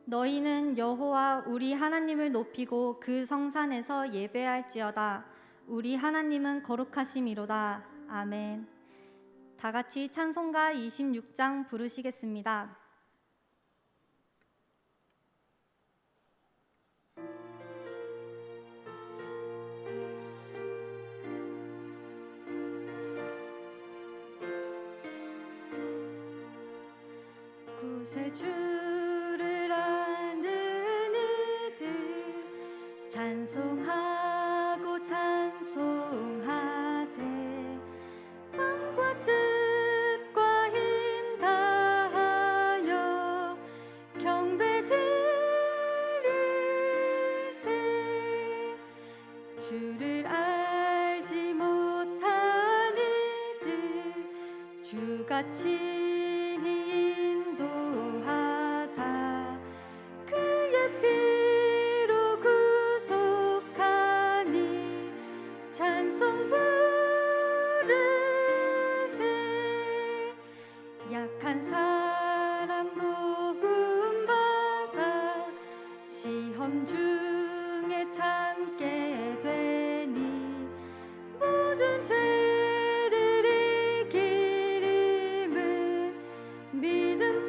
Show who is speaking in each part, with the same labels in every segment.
Speaker 1: 너희는 여호와 우리 하나님을 높이고 그 성산에서 예배할지어다. 우리 하나님은 거룩하심이로다. 아멘. 다 같이 찬송가 26장 부르시겠습니다. 구세주를 아는 이들 찬송하고 찬송하세. 마음과 뜻과 힘 다하여 경배 드리세. 주를 알지 못한 이들 주같이 약한 사람도 구원받아 시험 중에 참게 되니 모든 죄를 이길 힘은 믿음뿐이라.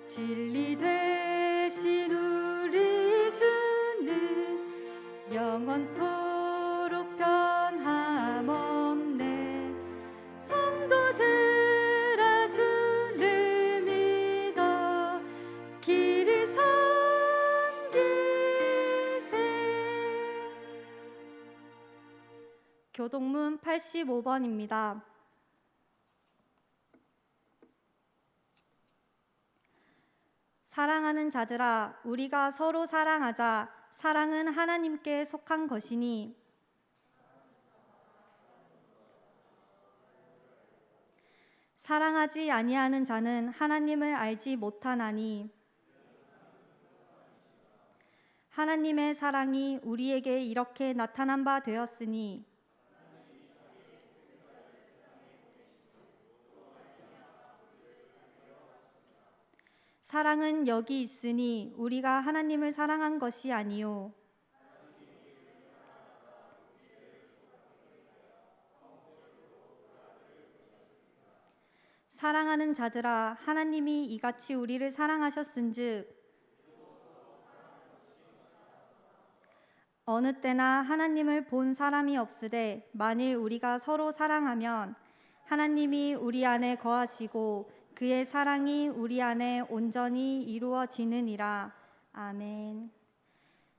Speaker 1: 진리 되신 우리 주는 영원토록 변함없네. 성도들아 주를 믿어 길이 섬기세. 교동문 85번입니다. 사랑하는 자들아, 우리가 서로 사랑하자. 사랑은 하나님께 속한 것이니 사랑하지 아니하는 자는 하나님을 알지 못하나니. 하나님의 사랑이 우리에게 이렇게 나타난 바 되었으니 사랑은 여기 있으니 우리가 하나님을 사랑한 것이 아니요 사랑하는 자들아, 하나님이 이같이 우리를 사랑하셨은즉 어느 때나 하나님을 본 사람이 없으되 만일 우리가 서로 사랑하면 하나님이 우리 안에 거하시고 그의 사랑이 우리 안에 온전히 이루어지느니라. 아멘.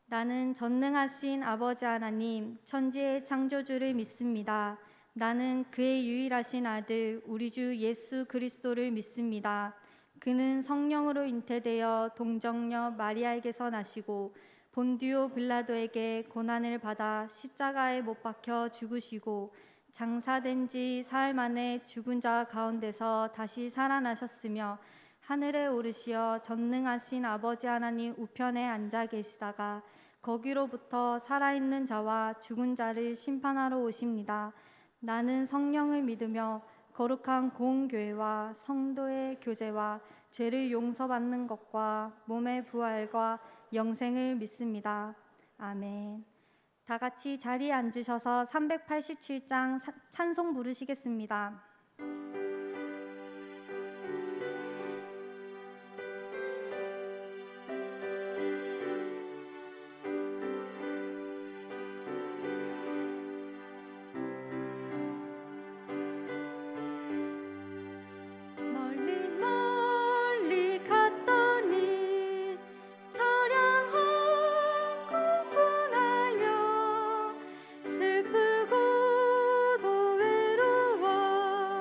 Speaker 1: 나는 전능하신 아버지 하나님, 천지의 창조주를 믿습니다. 나는 그의 유일하신 아들 우리 주 예수 그리스도를 믿습니다. 그는 성령으로 잉태되어 동정녀 마리아에게서 나시고 본디오 빌라도에게 고난을 받아 십자가에 못 박혀 죽으시고 장사된 지 사흘 만에 죽은 자 가운데서 다시 살아나셨으며 하늘에 오르시어 전능하신 아버지 하나님 우편에 앉아 계시다가 거기로부터 살아있는 자와 죽은 자를 심판하러 오십니다. 나는 성령을 믿으며 거룩한 공교회와 성도의 교제와 죄를 용서받는 것과 몸의 부활과 영생을 믿습니다. 아멘. 다 같이 자리에 앉으셔서 387장 찬송 부르시겠습니다. 슬프고도 외로워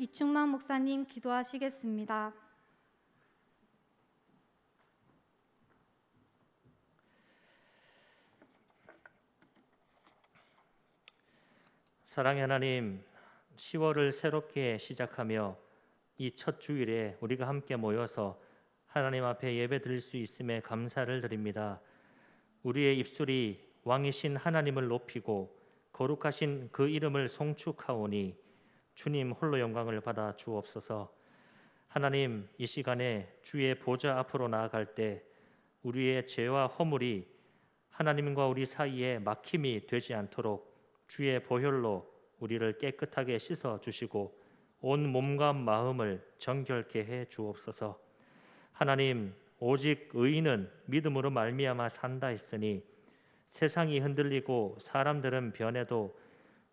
Speaker 1: 이충만 목사님 기도하시겠습니다.
Speaker 2: 사랑의 하나님, 10월을 새롭게 시작하며 이 첫 주일에 우리가 함께 모여서 하나님 앞에 예배 드릴 수 있음에 감사를 드립니다. 우리의 입술이 왕이신 하나님을 높이고 거룩하신 그 이름을 송축하오니 주님 홀로 영광을 받아 주옵소서. 하나님, 이 시간에 주의 보좌 앞으로 나아갈 때 우리의 죄와 허물이 하나님과 우리 사이에 막힘이 되지 않도록 주의 보혈로 우리를 깨끗하게 씻어 주시고 온 몸과 마음을 정결케 해 주옵소서. 하나님, 오직 의인은 믿음으로 말미암아 산다 했으니 세상이 흔들리고 사람들은 변해도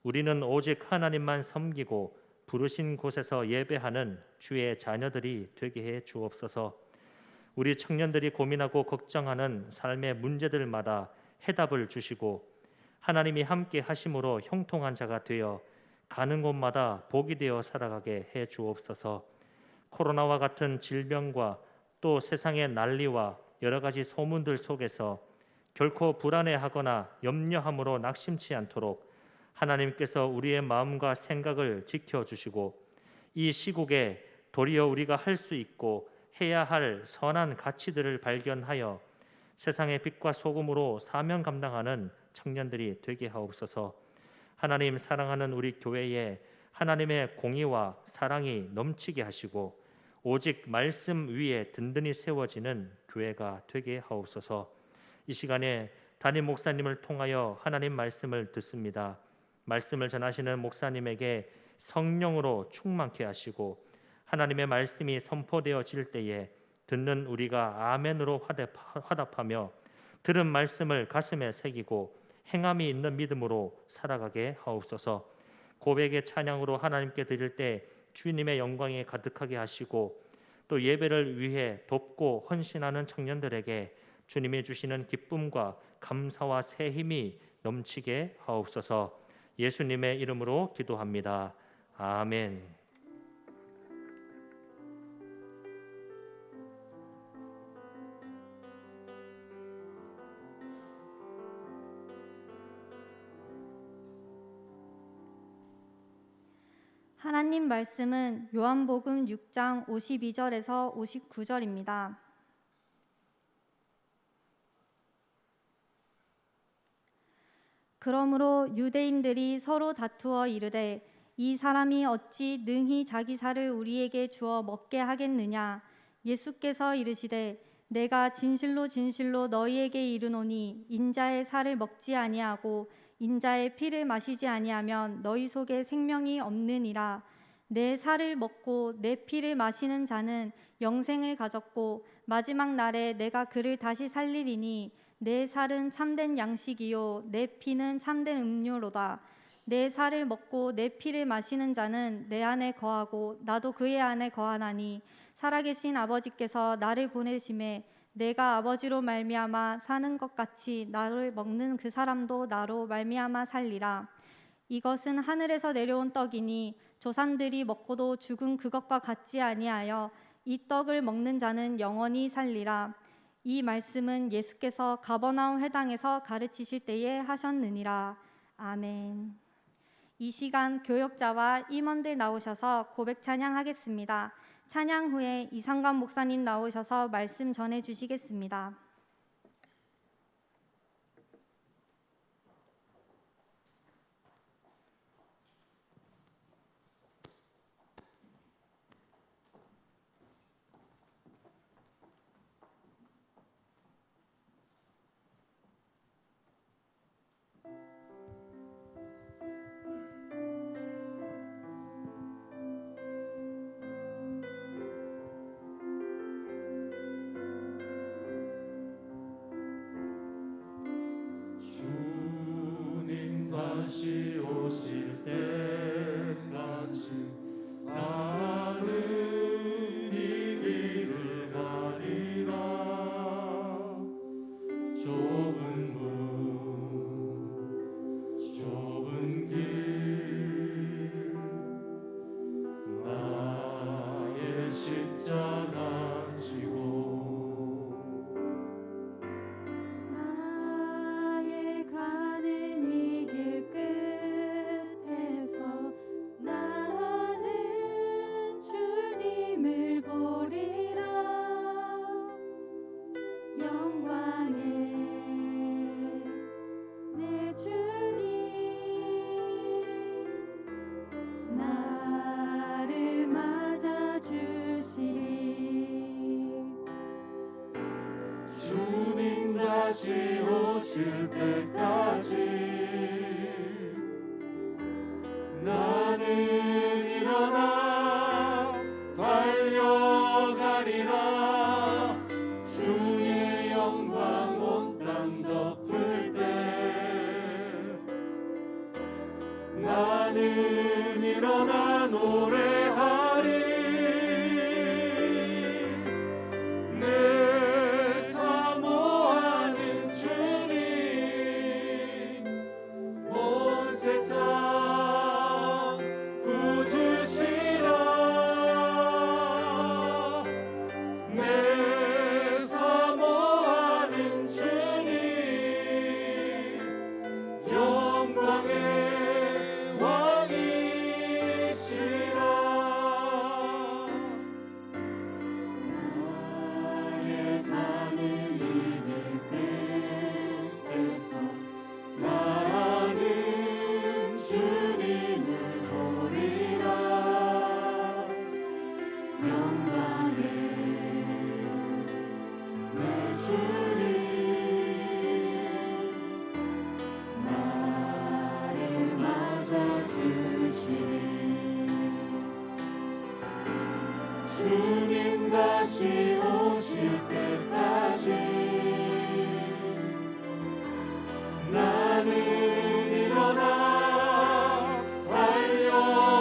Speaker 2: 우리는 오직 하나님만 섬기고 부르신 곳에서 예배하는 주의 자녀들이 되게 해 주옵소서. 우리 청년들이 고민하고 걱정하는 삶의 문제들마다 해답을 주시고 하나님이 함께 하심으로 형통한 자가 되어 가는 곳마다 복이 되어 살아가게 해 주옵소서. 코로나와 같은 질병과 또 세상의 난리와 여러 가지 소문들 속에서 결코 불안해하거나 염려함으로 낙심치 않도록 하나님께서 우리의 마음과 생각을 지켜주시고 이 시국에 도리어 우리가 할 수 있고 해야 할 선한 가치들을 발견하여 세상의 빛과 소금으로 사명 감당하는 청년들이 되게 하옵소서. 하나님, 사랑하는 우리 교회에 하나님의 공의와 사랑이 넘치게 하시고 오직 말씀 위에 든든히 세워지는 교회가 되게 하옵소서. 이 시간에 담임 목사님을 통하여 하나님 말씀을 듣습니다. 말씀을 전하시는 목사님에게 성령으로 충만케 하시고 하나님의 말씀이 선포되어질 때에 듣는 우리가 아멘으로 화답하며 들은 말씀을 가슴에 새기고 행함이 있는 믿음으로 살아가게 하옵소서. 고백의 찬양으로 하나님께 드릴 때 주님의 영광이 가득하게 하시고 또 예배를 위해 돕고 헌신하는 청년들에게 주님이 주시는 기쁨과 감사와 새 힘이 넘치게 하옵소서. 예수님의 이름으로 기도합니다. 아멘.
Speaker 1: 하나님 말씀은 요한복음 6장 52절에서 59절입니다. 그러므로 유대인들이 서로 다투어 이르되 이 사람이 어찌 능히 자기 살을 우리에게 주어 먹게 하겠느냐. 예수께서 이르시되 내가 진실로 진실로 너희에게 이르노니 인자의 살을 먹지 아니하고 인자의 피를 마시지 아니하면 너희 속에 생명이 없느니라. 내 살을 먹고 내 피를 마시는 자는 영생을 가졌고 마지막 날에 내가 그를 다시 살리리니 내 살은 참된 양식이요 내 피는 참된 음료로다. 내 살을 먹고 내 피를 마시는 자는 내 안에 거하고 나도 그의 안에 거하나니 살아계신 아버지께서 나를 보내심에 내가 아버지로 말미암아 사는 것 같이 나를 먹는 그 사람도 나로 말미암아 살리라. 이것은 하늘에서 내려온 떡이니 조상들이 먹고도 죽은 그것과 같지 아니하여 이 떡을 먹는 자는 영원히 살리라. 이 말씀은 예수께서 가버나움 회당에서 가르치실 때에 하셨느니라. 아멘. 이 시간 교역자와 임원들 나오셔서 고백 찬양하겠습니다. 찬양 후에 이상관 목사님 나오셔서 말씀 전해 주시겠습니다.
Speaker 3: 다시 오실 때까지 나는 이 길을 가리라. 좁은 문 좁은 길 나는 일어나 노래하리. 내 사모하는 주님, 온 세상 구주시라. 내 사모하는 주님, 영광의 왕이시라. 나의 가는 이길 끝에서 나는 주님을 보리라. 영광의 내 주님, 나를 맞아주시리. 주님 다시 오실 때까지 나는 일어나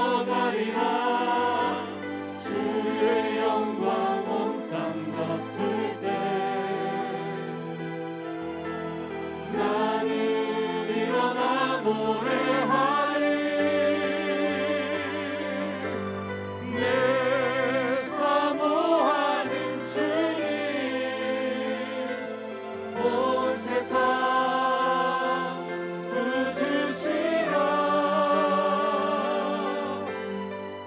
Speaker 3: 달려가리라. 주의 영광 온 땅 덮을 때 나는 일어나 노래하리. 내 사모하는 주님, 온 세상 구주시라.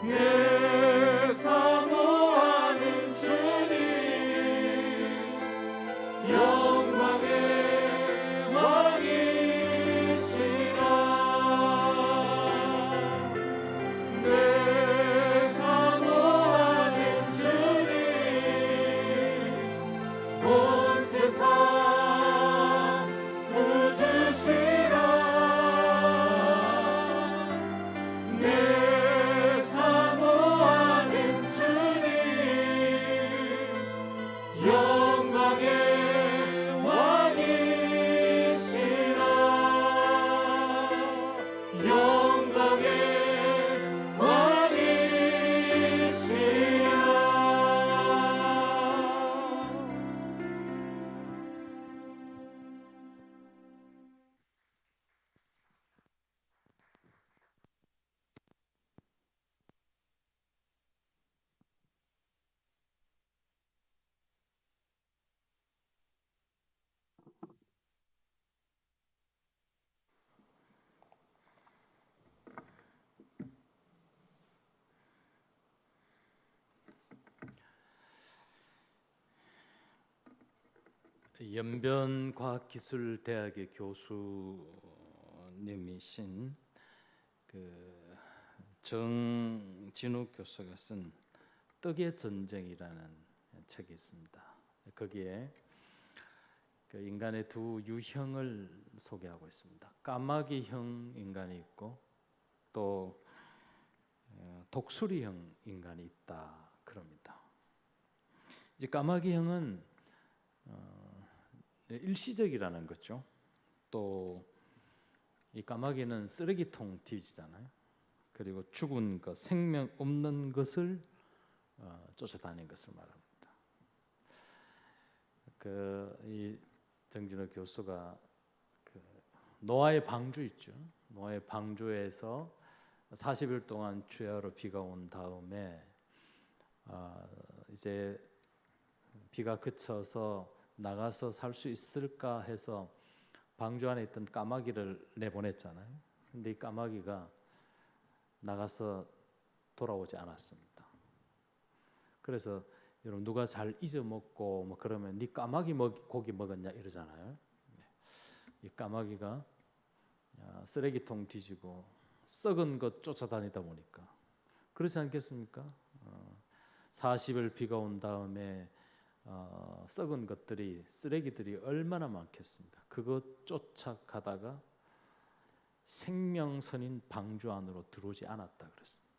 Speaker 3: 내 사모하는 주님, 영광의 왕이시라. 내 사모하는 주님, 온 세상 구주시라. 내 사모하는 주님, 영광의 왕이시라. 영광의 왕이시라.
Speaker 4: 연변과학기술대학의 교수님이신 그 정진욱 교수가 쓴 떡의 전쟁이라는 책이 있습니다. 거기에 그 인간의 두 유형을 소개하고 있습니다. 까마귀형 인간이 있고 또 독수리형 인간이 있다 그럽니다. 이제 까마귀형은 일시적이라는 거죠. 또 이 까마귀는 쓰레기통 뒤지잖아요. 그리고 죽은 것, 생명 없는 것을 쫓아다니는 것을 말합니다. 이 정진호 교수가 노아의 방주 있죠. 노아의 방주에서 40일 동안 주야로 비가 온 다음에 이제 비가 그쳐서 나가서 살 수 있을까 해서 방주 안에 있던 까마귀를 내보냈잖아요. 근데 이 까마귀가 나가서 돌아오지 않았습니다. 그래서 여러분 누가 잘 잊어먹고 뭐 그러면 네 까마귀 고기 먹었냐 이러잖아요. 이 까마귀가 쓰레기통 뒤지고 썩은 것 쫓아다니다 보니까 그렇지 않겠습니까? 40일 비가 온 다음에 썩은 것들이 쓰레기들이 얼마나 많겠습니까? 그것 쫓아가다가 생명선인 방주 안으로 들어오지 않았다 그랬습니다.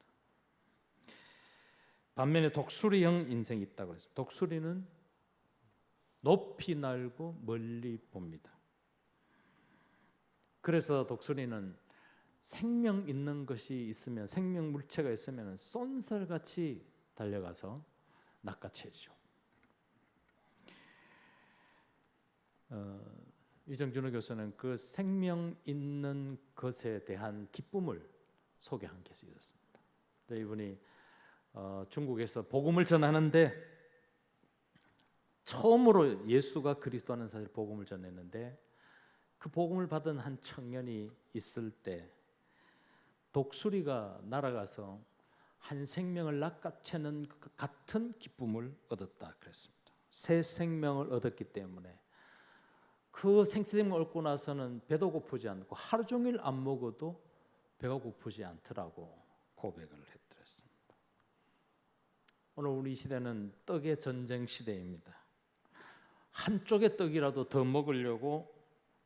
Speaker 4: 반면에 독수리형 인생이 있다고 그랬습니다. 독수리는 높이 날고 멀리 봅니다. 그래서 독수리는 생명 있는 것이 있으면, 생명 물체가 있으면 쏜살같이 달려가서 낚아채죠. 이정준호 교수는 그 생명 있는 것에 대한 기쁨을 소개한 것이 있었습니다. 이분이 중국에서 복음을 전하는데 처음으로 예수가 그리스도라는 사실 복음을 전했는데, 그 복음을 받은 한 청년이 있을 때 독수리가 날아가서 한 생명을 낚아채는 것 같은 기쁨을 얻었다 그랬습니다. 새 생명을 얻었기 때문에 그 생명을 얻고 나서는 배도 고프지 않고 하루 종일 안 먹어도 배가 고프지 않더라고 고백을 했더랬습니다. 오늘 우리 시대는 떡의 전쟁 시대입니다. 한쪽의 떡이라도 더 먹으려고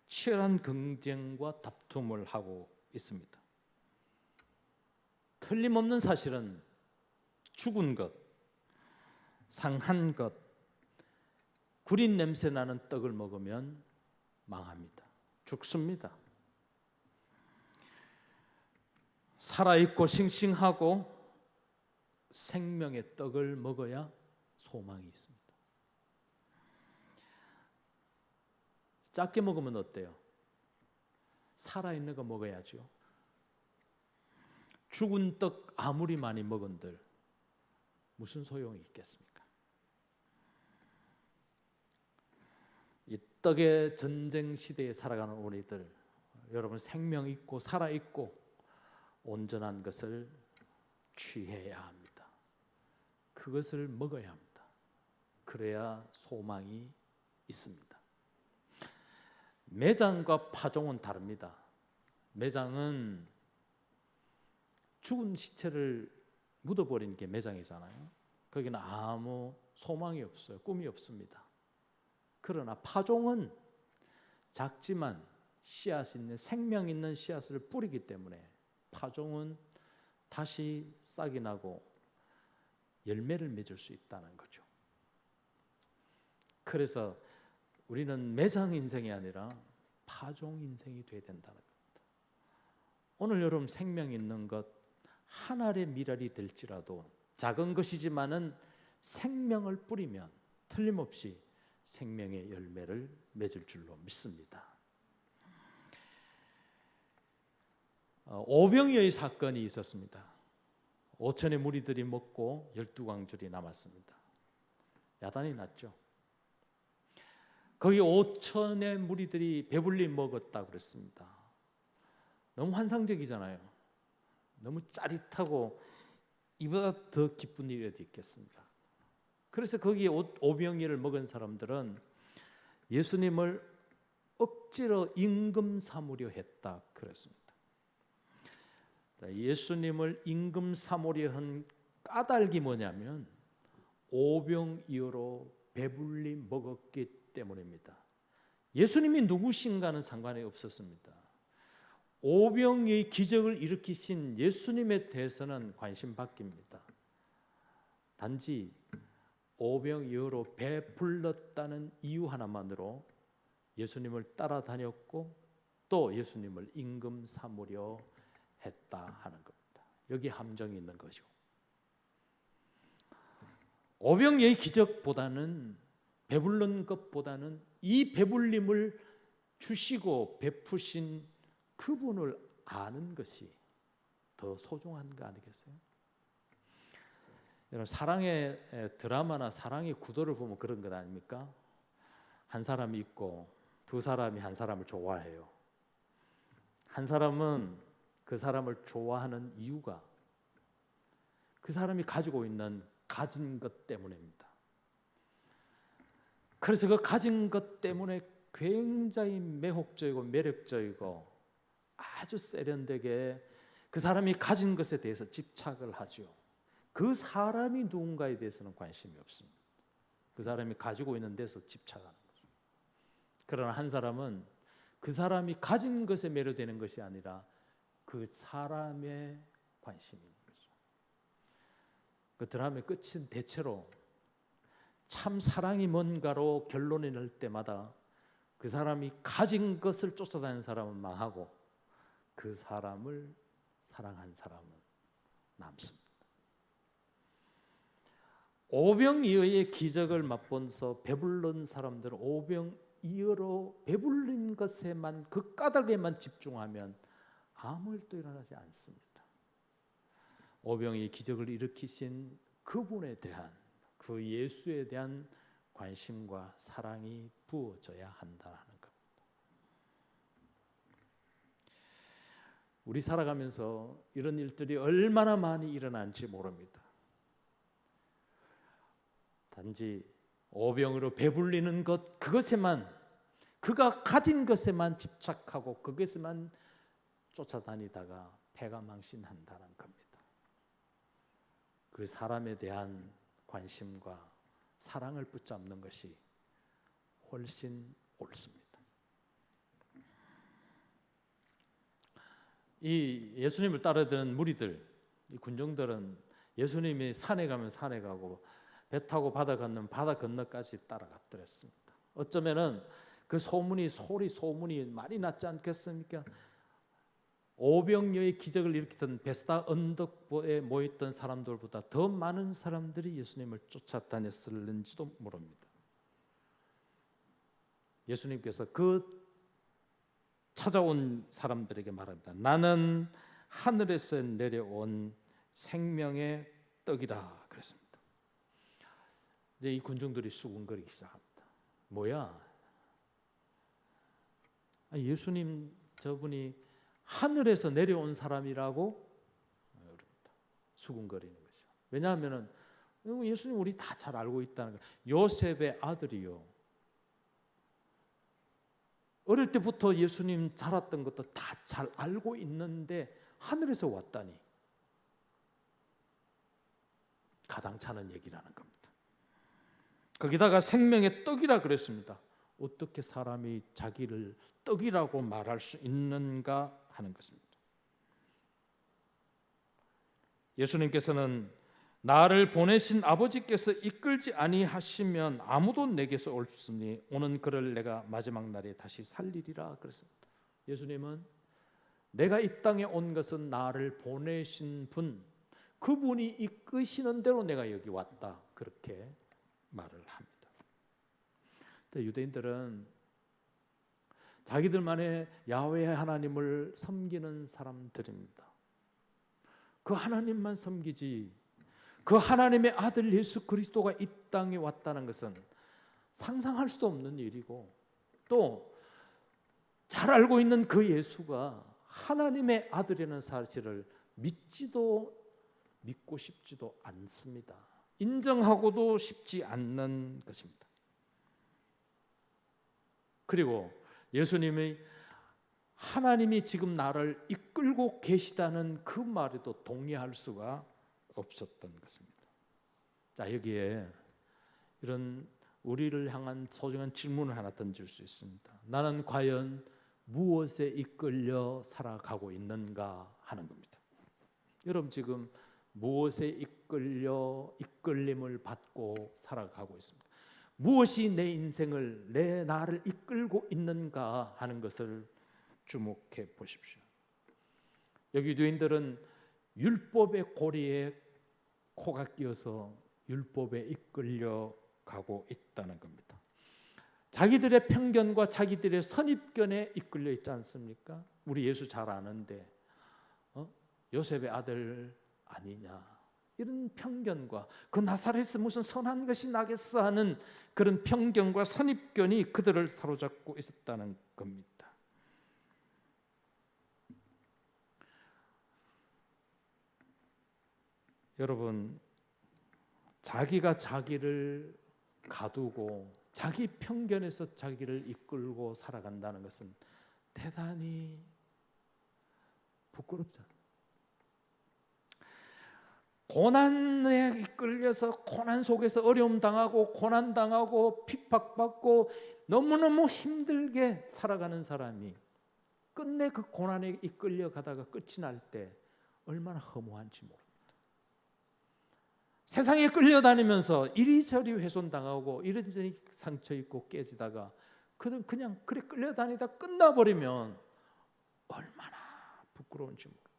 Speaker 4: 치열한 경쟁과 다툼을 하고 있습니다. 틀림없는 사실은 죽은 것, 상한 것, 구린 냄새 나는 떡을 먹으면 망합니다. 죽습니다. 살아있고 싱싱하고 생명의 떡을 먹어야 소망이 있습니다. 작게 먹으면 어때요? 살아있는 거 먹어야죠. 죽은 떡 아무리 많이 먹은들 무슨 소용이 있겠습니까? 이 떡의 전쟁 시대에 살아가는 우리들, 여러분 생명 있고 살아 있고 온전한 것을 취해야 합니다. 그것을 먹어야 합니다. 그래야 소망이 있습니다. 매장과 파종은 다릅니다. 매장은 죽은 시체를 묻어버리는 게 매장이잖아요. 거기는 아무 소망이 없어요. 꿈이 없습니다. 그러나 파종은 작지만 씨앗 있는, 생명 있는 씨앗을 뿌리기 때문에 파종은 다시 싹이 나고 열매를 맺을 수 있다는 거죠. 그래서 우리는 매장 인생이 아니라 파종 인생이 돼야 된다는 겁니다. 오늘 여러분 생명 있는 것, 한 알의 밀알이 될지라도 작은 것이지만은 생명을 뿌리면 틀림없이 생명의 열매를 맺을 줄로 믿습니다. 오병이어의 사건이 있었습니다. 5천의 무리들이 먹고 12광줄이 남았습니다. 야단이 났죠. 거기 5천의 무리들이 배불리 먹었다고 그랬습니다. 너무 환상적이잖아요. 너무 짜릿하고 이보다 더 기쁜 일이 어디 있겠습니까? 그래서 거기에 오병이어를 먹은 사람들은 예수님을 억지로 임금 삼으려 했다 그랬습니다. 예수님을 임금 삼으려 한 까닭이 뭐냐면 오병이어로 배불리 먹었기 때문입니다. 예수님이 누구신가는 상관이 없었습니다. 오병이어의 기적을 일으키신 예수님에 대해서는 관심 바뀝니다. 단지 오병이어로 배불렀다는 이유 하나만으로 예수님을 따라다녔고 또 예수님을 임금 삼으려 했다 하는 겁니다. 여기 함정이 있는 거죠. 오병이어의 기적보다는, 배불른 것보다는 이 배불림을 주시고 베푸신 그분을 아는 것이 더 소중한 거 아니겠어요? 여러분, 사랑의 드라마나 사랑의 구도를 보면 그런 것 아닙니까? 한 사람이 있고 두 사람이 한 사람을 좋아해요. 한 사람은 그 사람을 좋아하는 이유가 그 사람이 가지고 있는 가진 것 때문입니다. 그래서 그 가진 것 때문에 굉장히 매혹적이고 매력적이고 아주 세련되게 그 사람이 가진 것에 대해서 집착을 하죠. 그 사람이 누군가에 대해서는 관심이 없습니다. 그 사람이 가지고 있는 데서 집착하는 거죠. 그러나 한 사람은 그 사람이 가진 것에 매료되는 것이 아니라 그 사람의 관심이 있는 거죠. 그 드라마의 끝은 대체로 참 사랑이 뭔가로 결론이 날 때마다 그 사람이 가진 것을 쫓아다니는 사람은 망하고 그 사람을 사랑한 사람은 남습니다. 오병이어의 기적을 맛보면서 배불른 사람들은 오병이어로 배불린 것에만, 그 까닭에만 집중하면 아무 일도 일어나지 않습니다. 오병이어의 기적을 일으키신 그분에 대한, 그 예수에 대한 관심과 사랑이 부어져야 한다는 겁니다. 우리 살아가면서 이런 일들이 얼마나 많이 일어난지 모릅니다. 단지 오병으로 배불리는 것, 그것에만, 그가 가진 것에만 집착하고 그것에만 쫓아다니다가 패가 망신한다는 겁니다. 그 사람에 대한 관심과 사랑을 붙잡는 것이 훨씬 옳습니다. 이 예수님을 따르던 무리들, 이 군중들은 예수님이 산에 가면 산에 가고 배 타고 바다 건너면 바다 건너까지 따라갔더랬습니다. 어쩌면은 그 소문이 많이 났지 않겠습니까? 오병이어의 기적을 일으키던 베스다 언덕에 모였던 사람들보다 더 많은 사람들이 예수님을 쫓아다녔을는지도 모릅니다. 예수님께서 그 찾아온 사람들에게 말합니다. 나는 하늘에서 내려온 생명의 떡이라 그랬습니다. 이제 이 군중들이 수군거리기 시작합니다. 뭐야? 예수님 저분이 하늘에서 내려온 사람이라고 수군거리는 거죠. 왜냐하면 예수님 우리 다 잘 알고 있다는 거예요. 요셉의 아들이요. 어릴 때부터 예수님 자랐던 것도 다 잘 알고 있는데 하늘에서 왔다니 가당찮은 얘기라는 겁니다. 거기다가 생명의 떡이라 그랬습니다. 어떻게 사람이 자기를 떡이라고 말할 수 있는가 하는 것입니다. 예수님께서는 나를 보내신 아버지께서 이끌지 아니하시면 아무도 내게서 없으니 오는 그를 내가 마지막 날에 다시 살리리라 그랬습니다. 예수님은 내가 이 땅에 온 것은 나를 보내신 분, 그분이 이끄시는 대로 내가 여기 왔다, 그렇게 말을 합니다. 유대인들은 자기들만의 야훼 하나님을 섬기는 사람들입니다. 그 하나님만 섬기지, 그 하나님의 아들 예수 그리스도가 이 땅에 왔다는 것은 상상할 수도 없는 일이고, 또 잘 알고 있는 그 예수가 하나님의 아들이라는 사실을 믿고 싶지도 않습니다. 인정하고도 싶지 않는 것입니다. 그리고 예수님이 하나님이 지금 나를 이끌고 계시다는 그 말에도 동의할 수가 없었던 것입니다. 자, 여기에 이런 우리를 향한 소중한 질문을 하나 던질 수 있습니다. 나는 과연 무엇에 이끌려 살아가고 있는가 하는 겁니다. 여러분 지금 무엇에 이끌림을 받고 살아가고 있습니다. 무엇이 내 인생을, 내 나를 이끌고 있는가 하는 것을 주목해 보십시오. 여기 유대인들은 율법의 고리에 코가 끼어서 율법에 이끌려 가고 있다는 겁니다. 자기들의 편견과 자기들의 선입견에 이끌려 있지 않습니까? 우리 예수 잘 아는데 요셉의 아들 아니냐, 이런 편견과 그 나사렛에서 무슨 선한 것이 나겠어 하는 그런 편견과 선입견이 그들을 사로잡고 있었다는 겁니다. 여러분, 자기가 자기를 가두고 자기 편견에서 자기를 이끌고 살아간다는 것은 대단히 부끄럽잖아요. 고난에 이끌려서 고난 속에서 어려움 당하고 고난 당하고 핍박받고 너무너무 힘들게 살아가는 사람이 끝내 그 고난에 이끌려 가다가 끝이 날 때 얼마나 허무한지 모릅니다. 세상에 끌려다니면서 이리저리 훼손당하고 이리저리 상처 입고 깨지다가 그냥 그래 끌려다니다 끝나버리면 얼마나 부끄러운지 모르고.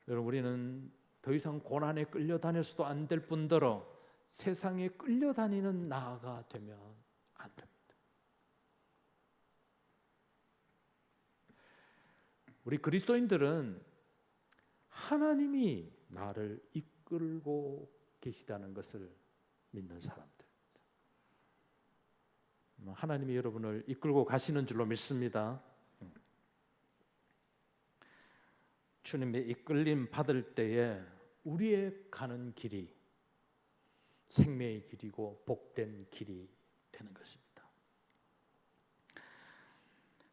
Speaker 4: 여러분, 우리는 더 이상 고난에 끌려다녀서도 안 될 뿐더러 세상에 끌려다니는 나가 되면 안 됩니다. 우리 그리스도인들은 하나님이 나를 이끌고 계시다는 것을 믿는 사람들. 하나님이 여러분을 이끌고 가시는 줄로 믿습니다. 주님의 이끌림 받을 때에 우리의 가는 길이 생명의 길이고 복된 길이 되는 것입니다.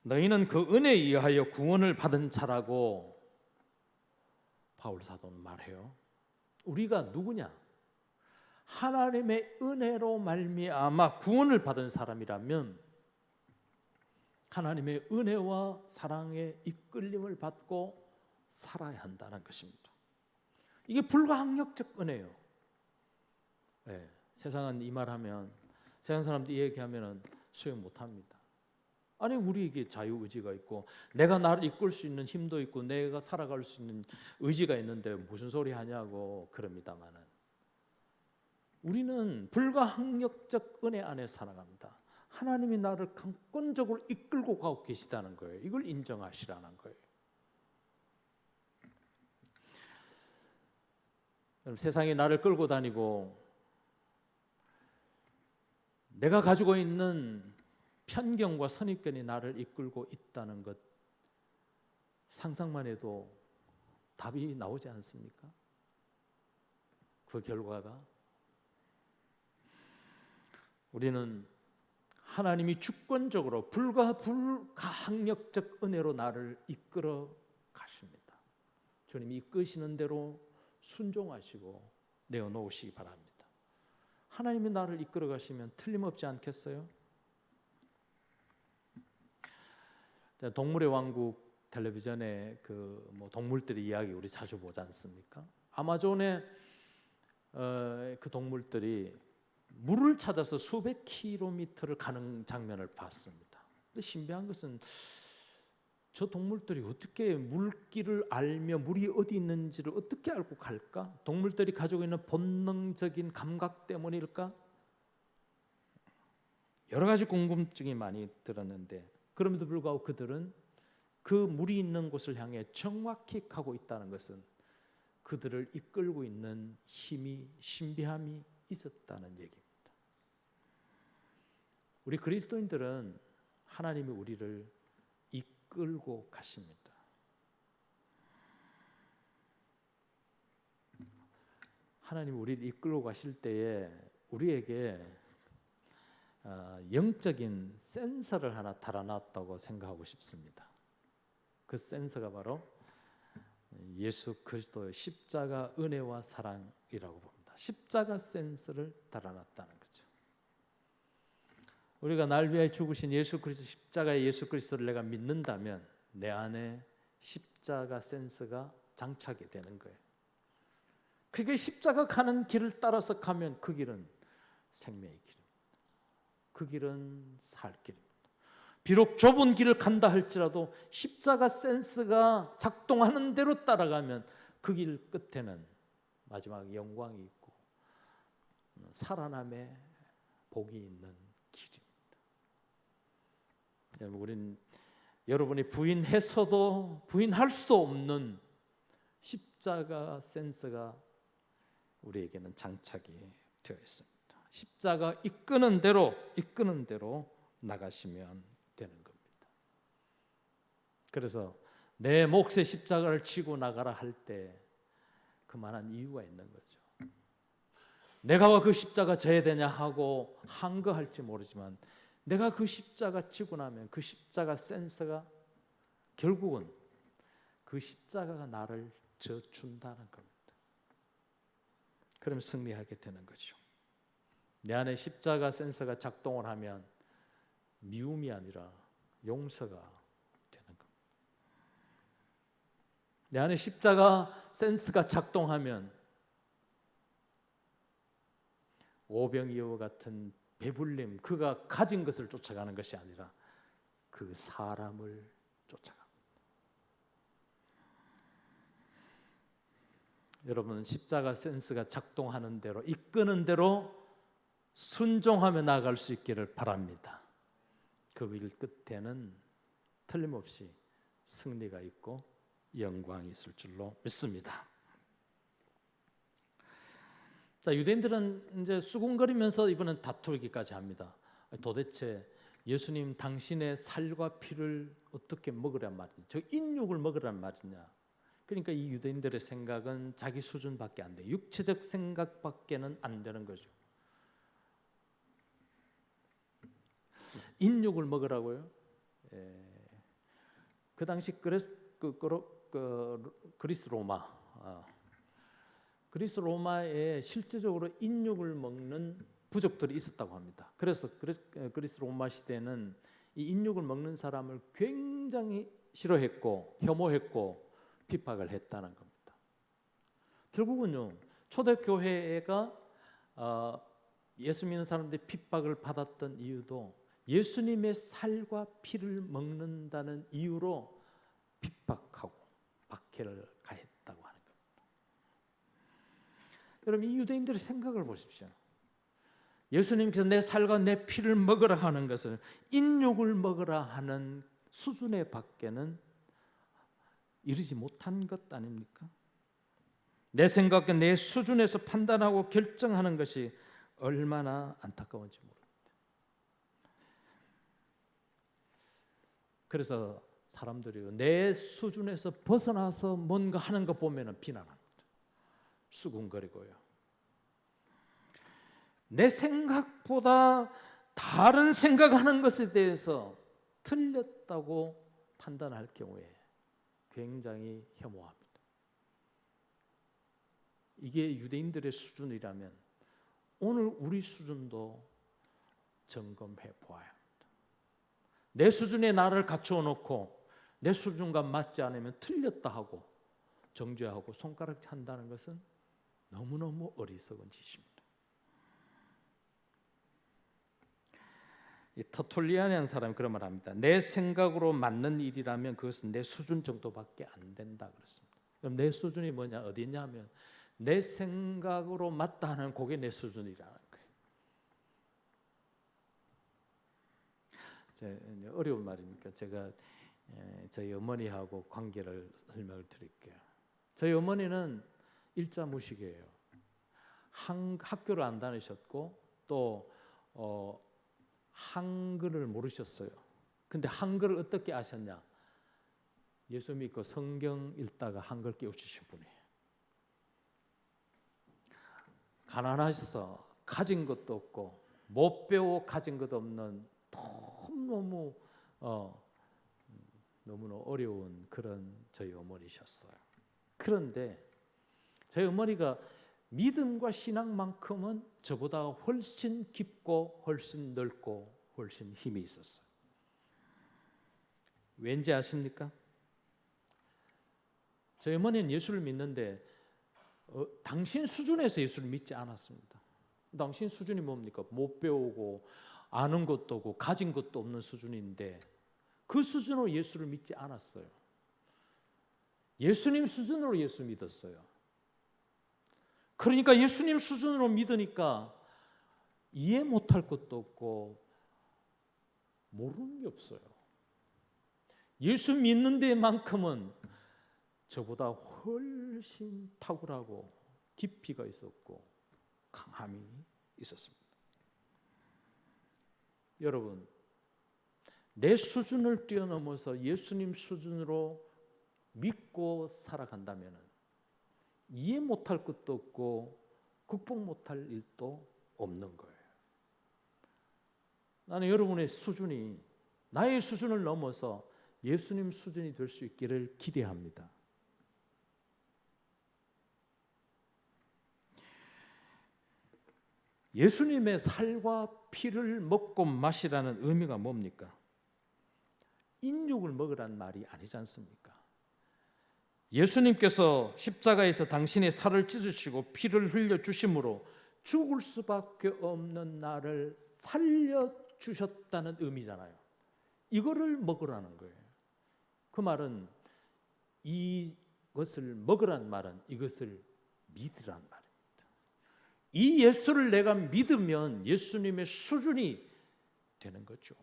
Speaker 4: 너희는 그 은혜에 의하여 구원을 받은 자라고 바울 사도는 말해요. 우리가 누구냐? 하나님의 은혜로 말미암아 구원을 받은 사람이라면 하나님의 은혜와 사랑의 이끌림을 받고 살아야 한다는 것입니다. 이게 불가항력적 은혜예요. 네, 세상은 이 말하면 세상 사람들이 얘기하면 수용 못합니다. 아니, 우리에게 자유의지가 있고 내가 나를 이끌 수 있는 힘도 있고 내가 살아갈 수 있는 의지가 있는데 무슨 소리 하냐고 그럽니다마는 우리는 불가항력적 은혜 안에 살아갑니다. 하나님이 나를 강권적으로 이끌고 가고 계시다는 거예요. 이걸 인정하시라는 거예요. 세상이 나를 끌고 다니고 내가 가지고 있는 편견과 선입견이 나를 이끌고 있다는 것 상상만 해도 답이 나오지 않습니까? 그 결과가 우리는 하나님이 주권적으로 불가항력적 은혜로 나를 이끌어 가십니다. 주님이 이끄시는 대로 순종하시고 내어놓으시기 바랍니다. 하나님이 나를 이끌어 가시면 틀림없지 않겠어요? 동물의 왕국 텔레비전에 그 동물들의 이야기 우리 자주 보지 않습니까? 아마존에 그 동물들이 물을 찾아서 수백 킬로미터를 가는 장면을 봤습니다. 근데 신비한 것은 저 동물들이 어떻게 물길을 알며 물이 어디 있는지를 어떻게 알고 갈까? 동물들이 가지고 있는 본능적인 감각 때문일까? 여러 가지 궁금증이 많이 들었는데 그럼에도 불구하고 그들은 그 물이 있는 곳을 향해 정확히 가고 있다는 것은 그들을 이끌고 있는 힘이, 신비함이 있었다는 얘기입니다. 우리 그리스도인들은 하나님이 우리를 이끌고 가십니다. 하나님이 우리를 이끌고 가실 때에 우리에게 영적인 센서를 하나 달아놨다고 생각하고 싶습니다. 그 센서가 바로 예수 그리스도의 십자가 은혜와 사랑이라고 봅니다. 십자가 센서를 달아놨다는 거죠. 우리가 날 위하여 죽으신 예수 그리스도 십자가의 예수 그리스도를 내가 믿는다면 내 안에 십자가 센서가 장착이 되는 거예요. 그러니까 십자가 가는 길을 따라서 가면 그 길은 생명의 길입니다. 그 길은 살 길입니다. 비록 좁은 길을 간다 할지라도 십자가 센스가 작동하는 대로 따라가면 그 길 끝에는 마지막 영광이 있고 살아남의 복이 있는 길입니다. 우린 여러분이 부인해서도 부인할 수도 없는 십자가 센스가 우리에게는 장착이 되어 있습니다. 십자가 이끄는 대로 나가시면 되는 겁니다. 그래서 내 몫의 십자가를 지고 나가라 할 때 그만한 이유가 있는 거죠. 내가 와 그 십자가 져야 되냐 하고 한거할지 모르지만 내가 그 십자가 지고 나면 그 십자가 센서가 결국은 그 십자가가 나를 져준다는 겁니다. 그럼 승리하게 되는 거죠. 내 안에 십자가 센서가 작동을 하면 미움이 아니라 용서가 되는 겁니다. 내 안에 십자가 센스가 작동하면 오병이어와 같은 배불림, 그가 가진 것을 쫓아가는 것이 아니라 그 사람을 쫓아가. 여러분, 십자가 센스가 작동하는 대로, 이끄는 대로 순종하며 나아갈 수 있기를 바랍니다. 그 길 끝에는 틀림없이 승리가 있고 영광이 있을 줄로 믿습니다. 자, 유대인들은 이제 수군거리면서 이번엔 다투기까지 합니다. 도대체 예수님 당신의 살과 피를 어떻게 먹으란 말이냐? 저 인육을 먹으란 말이냐? 그러니까 이 유대인들의 생각은 자기 수준밖에 안 돼. 육체적 생각밖에는 안 되는 거죠. 인육을 먹으라고요? 그 당시 그리스 로마에 실제적으로 인육을 먹는 부족들이 있었다고 합니다. 그래서 그리스 로마 시대는 이 인육을 먹는 사람을 굉장히 싫어했고 혐오했고 핍박을 했다는 겁니다. 결국은요, 초대교회가 예수 믿는 사람들이 핍박을 받았던 이유도 예수님의 살과 피를 먹는다는 이유로 핍박하고 박해를 가했다고 하는 겁니다. 여러분, 이 유대인들의 생각을 보십시오. 예수님께서 내 살과 내 피를 먹으라 하는 것은 인육을 먹으라 하는 수준의 밖에는 이르지 못한 것 아닙니까? 내 생각과 내 수준에서 판단하고 결정하는 것이 얼마나 안타까운지 모릅니다. 그래서 사람들이 내 수준에서 벗어나서 뭔가 하는 거 보면 비난합니다. 수군거리고요. 내 생각보다 다른 생각하는 것에 대해서 틀렸다고 판단할 경우에 굉장히 혐오합니다. 이게 유대인들의 수준이라면 오늘 우리 수준도 점검해 보아야 합니다. 내 수준에 나를 갖추어 놓고 내 수준과 맞지 않으면 틀렸다 하고 정죄하고 손가락 한다는 것은 너무너무 어리석은 짓입니다. 이 터툴리안이라는 사람이 그런 말을 합니다. 내 생각으로 맞는 일이라면 그것은 내 수준 정도밖에 안 된다 그랬습니다. 그럼 내 수준이 뭐냐, 어디냐 하면 내 생각으로 맞다 하는 그게 내 수준이라는 거예요. 어려운 말이니까 제가 저희 어머니하고 관계를 설명을 드릴게요. 저희 어머니는 일자무식이에요. 학교를 안 다니셨고 또 한글을 모르셨어요. 근데 한글을 어떻게 아셨냐? 예수 믿고 성경 읽다가 한글 깨우치신 분이에요. 가난하셔서 가진 것도 없고 못 배우고 가진 것도 없는 너무나 어려운 그런 저희 어머니셨어요. 그런데 저희 어머니가 믿음과 신앙만큼은 저보다 훨씬 깊고 훨씬 넓고 훨씬 힘이 있었어요. 왠지 아십니까? 저희 어머니는 예수를 믿는데 당신 수준에서 예수를 믿지 않았습니다. 당신 수준이 뭡니까? 못 배우고 아는 것도 없고 가진 것도 없는 수준인데 그 수준으로 예수를 믿지 않았어요. 예수님 수준으로 예수 믿었어요. 그러니까 예수님 수준으로 믿으니까 이해 못할 것도 없고 모르는 게 없어요. 예수 믿는 데만큼은 저보다 훨씬 탁월하고 깊이가 있었고 강함이 있었습니다. 여러분, 내 수준을 뛰어넘어서 예수님 수준으로 믿고 살아간다면 이해 못할 것도 없고 극복 못할 일도 없는 거예요. 나는 여러분의 수준이 나의 수준을 넘어서 예수님 수준이 될 수 있기를 기대합니다. 예수님의 살과 피를 먹고 마시라는 의미가 뭡니까? 인육을 먹으라는 말이 아니지 않습니까? 예수님께서 십자가에서 당신의 살을 찢으시고 피를 흘려주심으로 죽을 수밖에 없는 나를 살려주셨다는 의미잖아요. 이거를 먹으라는 거예요. 그 말은 이것을 먹으란 말은 이것을 믿으란 말입니다. 이 예수를 내가 믿으면 예수님의 수준이 되는 거죠.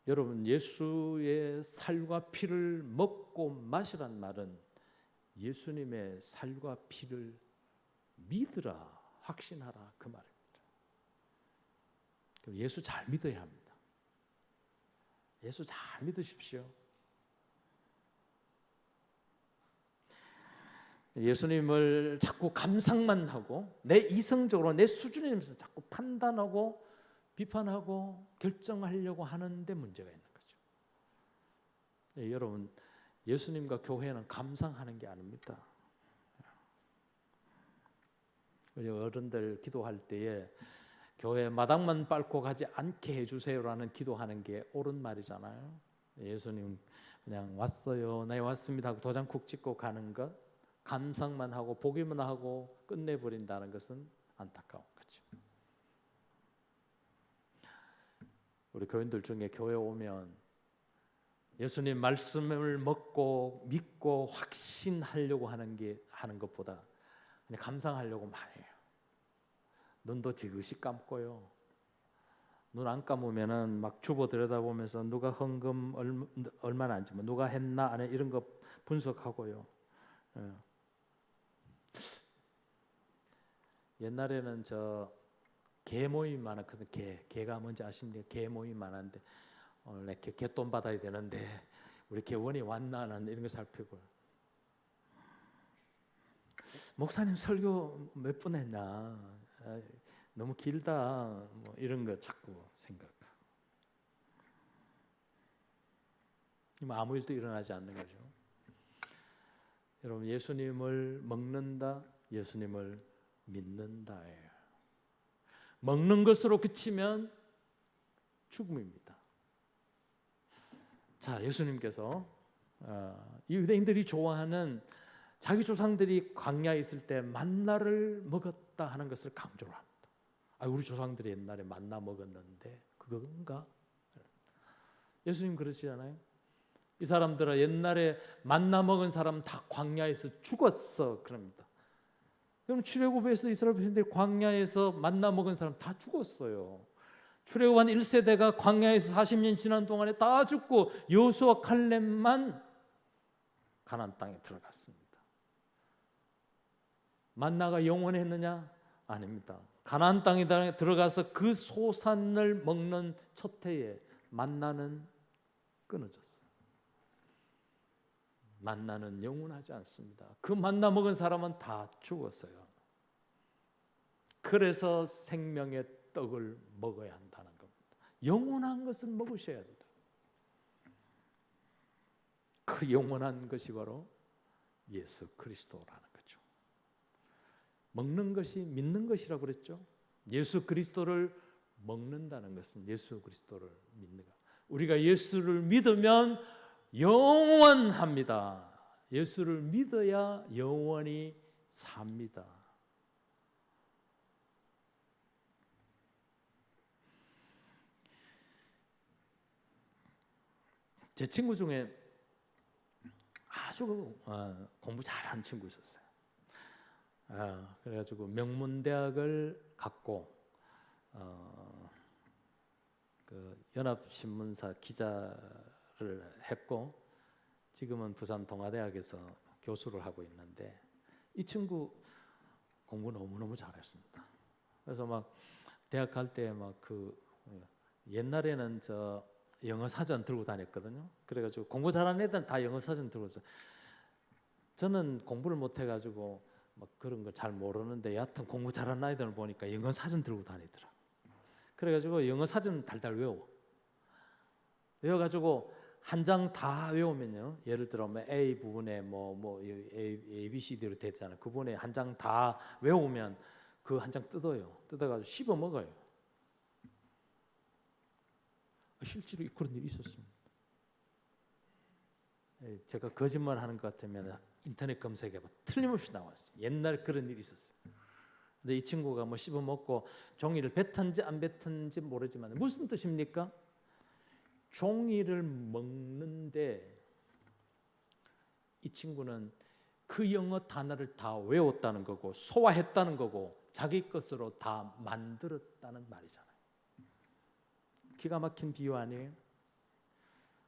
Speaker 4: 여러분, 예수의 살과 피를 먹고 마시란 말은 예수님의 살과 피를 믿으라, 확신하라 그 말입니다. 예수 잘 믿어야 합니다. 예수 잘 믿으십시오. 예수님을 자꾸 감상만 하고 내 이성적으로 내 수준이면서 자꾸 판단하고 비판하고 결정하려고 하는데 문제가 있는 거죠. 여러분, 예수님과 교회는 감상하는 게 아닙니다. 우리 어른들 기도할 때에 교회 마당만 밟고 가지 않게 해주세요라는 기도하는 게 옳은 말이잖아요. 예수님 그냥 왔어요, 네 왔습니다 하고 도장 쿡 찍고 가는 것, 감상만 하고 보기만 하고 끝내버린다는 것은 안타까운 거죠. 우리 교인들 중에 교회 오면 예수님 말씀을 먹고 믿고 확신하려고 하는 것보다 그냥 감상하려고 많이 해요. 눈도 지그시 감고요. 눈 안 감으면은 막 주보 들여다보면서 누가 헌금 얼마나 안 주면 누가 했나 안 해 이런 거 분석하고요. 옛날에는 저 개 모임 많았거든. 개가 뭔지 아십니까? 개 모임 많았는데 원래 개돈 받아야 되는데 우리 개원이 왔나 안 왔나 이런 거 살피고, 목사님 설교 몇 분 했나, 너무 길다, 뭐 이런 거 자꾸 생각하고 아무 일도 일어나지 않는 거죠. 여러분, 예수님을 먹는다, 예수님을 믿는다예요. 먹는 것으로 그치면 죽음입니다. 자, 예수님께서 이 유대인들이 좋아하는 자기 조상들이 광야에 있을 때 만나를 먹었다 하는 것을 강조를 합니다. 우리 조상들이 옛날에 만나 먹었는데 그건가? 예수님 그러시잖아요. 이 사람들은 옛날에 만나 먹은 사람 다 광야에서 죽었어 그럽니다. 그럼 출애굽에서 이스라엘 백성들이 광야에서 만나 먹은 사람 다 죽었어요. 출애굽한 1세대가 광야에서 40년 지난 동안에 다 죽고 여호수아 칼렙만 가나안 땅에 들어갔습니다. 만나가 영원했느냐? 아닙니다. 가나안 땅에 들어가서 그 소산을 먹는 첫 해에 만나는 끊어졌어요. 만나는 영원하지 않습니다. 그 만나 먹은 사람은 다 죽었어요. 그래서 생명의 떡을 먹어야 한다는 겁니다. 영원한 것을 먹으셔야 된다. 그 영원한 것이 바로 예수 그리스도라는 거죠. 먹는 것이 믿는 것이라고 그랬죠. 예수 그리스도를 먹는다는 것은 예수 그리스도를 믿는 것. 우리가 예수를 믿으면 영원합니다. 예수를 믿어야 영원히 삽니다. 제 친구 중에 아주 공부 잘하는 친구 있었어요. 그래가지고 명문대학을 갔고 그 연합신문사 기자를 했고 지금은 부산 동아대학에서 교수를 하고 있는데 이 친구 공부 너무너무 잘했습니다. 그래서 막 대학 갈 때 막 그 옛날에는 저 영어 사전 들고 다녔거든요. 그래가지고 공부 잘하는 애들은 다 영어 사전 들고 있어요. 저는 공부를 못 해가지고 막 그런 걸 잘 모르는데 여하튼 공부 잘하는 아이들을 보니까 영어 사전 들고 다니더라. 그래가지고 영어 사전 달달 외워가지고 한 장 다 외우면요. 예를 들어 뭐 A 부분에 뭐 A, B, C, D로 되잖아요. 그 부분에 한 장 다 외우면 그 한 장 뜯어가지고 씹어 먹어요. 실제로 그런 일이 있었습니다. 제가 거짓말하는 것 같으면 인터넷 검색해봐 틀림없이 나왔어요. 옛날에 그런 일이 있었어요. 근데 이 친구가 뭐 씹어 먹고 종이를 뱉은지 안 뱉은지 모르지만 무슨 뜻입니까? 종이를 먹는데 이 친구는 그 영어 단어를 다 외웠다는 거고 소화했다는 거고 자기 것으로 다 만들었다는 말이잖아요. 기가 막힌 비유 아니에요?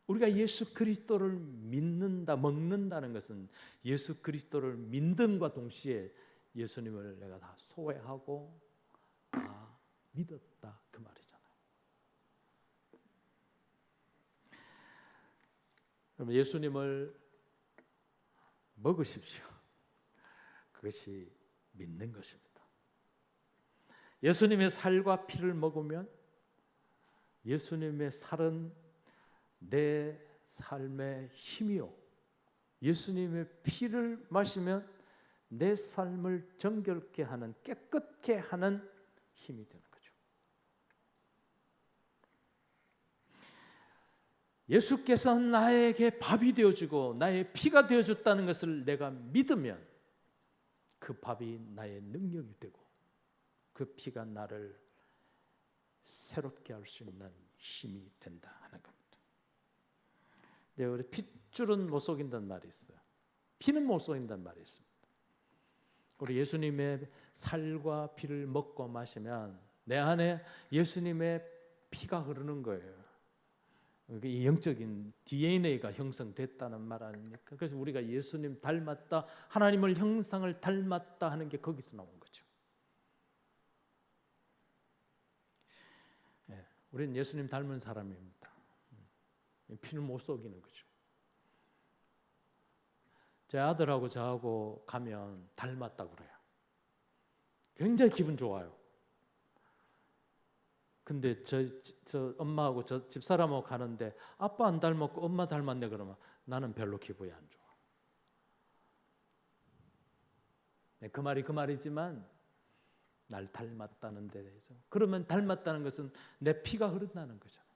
Speaker 4: 우리가 예수 그리스도를 믿는다, 먹는다는 것은 예수 그리스도를 믿음과 동시에 예수님을 내가 다 소외하고 다 믿었다 그 말이잖아요. 그러면 예수님을 먹으십시오. 그것이 믿는 것입니다. 예수님의 살과 피를 먹으면 예수님의 살은 내 삶의 힘이요, 예수님의 피를 마시면 내 삶을 정결케 하는, 깨끗게 하는 힘이 되는 거죠. 예수께서 나에게 밥이 되어주고 나의 피가 되어줬다는 것을 내가 믿으면 그 밥이 나의 능력이 되고 그 피가 나를 새롭게 할 수 있는 힘이 된다 하는 겁니다. 네, 우리 핏줄은 못 속인다는 말이 있어요. 피는 못 속인다는 말이 있습니다. 우리 예수님의 살과 피를 먹고 마시면 내 안에 예수님의 피가 흐르는 거예요. 이 영적인 DNA가 형성됐다는 말 아닙니까? 그래서 우리가 예수님 닮았다, 하나님을 형상을 닮았다 하는 게 거기서 나온 거죠. 네, 우리는 예수님 닮은 사람입니다. 피는 못 속이는 거죠. 제 아들하고 저하고 가면 닮았다고 그래요. 굉장히 기분 좋아요. 근데 저 엄마하고 저 집사람하고 가는데 아빠 안 닮았고 엄마 닮았네 그러면 나는 별로 기분이 안 좋아. 네, 그 말이 그 말이지만 날 닮았다는 데 대해서, 그러면 닮았다는 것은 내 피가 흐른다는 거잖아요.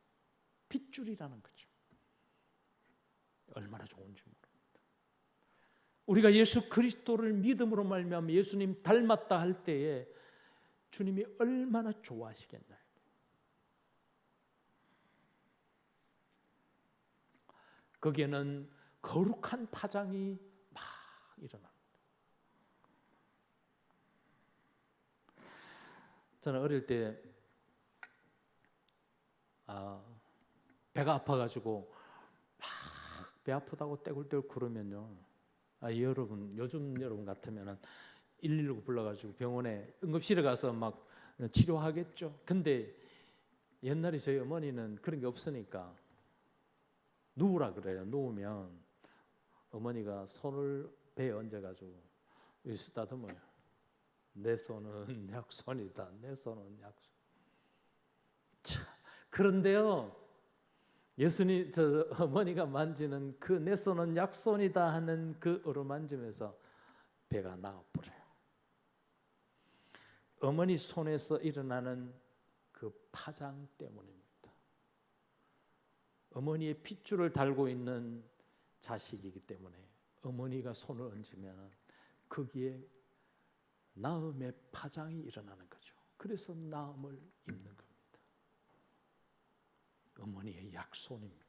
Speaker 4: 핏줄이라는 거죠. 얼마나 좋은지 모릅니다. 우리가 예수 그리스도를 믿음으로 말미암아 예수님 닮았다 할 때에 주님이 얼마나 좋아하시겠나요? 거기에는 거룩한 파장이 막 일어납니다. 저는 어릴 때 배가 아파가지고 막 배 아프다고 떼굴떼굴 구르면요, 여러분, 요즘 여러분 같으면 119 불러가지고 병원에 응급실에 가서 막 치료하겠죠. 근데 옛날에 저희 어머니는 그런 게 없으니까 누우라 그래요. 누우면 어머니가 손을 배에 얹어가지고 쓰다듬어요. 내 손은 약손이다. 내 손은 약손. 참, 그런데요, 예수님, 저 어머니가 만지는 그 내 손은 약손이다 하는 그 어루만짐에서 배가 나와버려요. 어머니 손에서 일어나는 그 파장 때문입니다. 어머니의 핏줄을 달고 있는 자식이기 때문에 어머니가 손을 얹으면 거기에 나음의 파장이 일어나는 거죠. 그래서 나음을 입는 겁니다. 어머니의 약손입니다.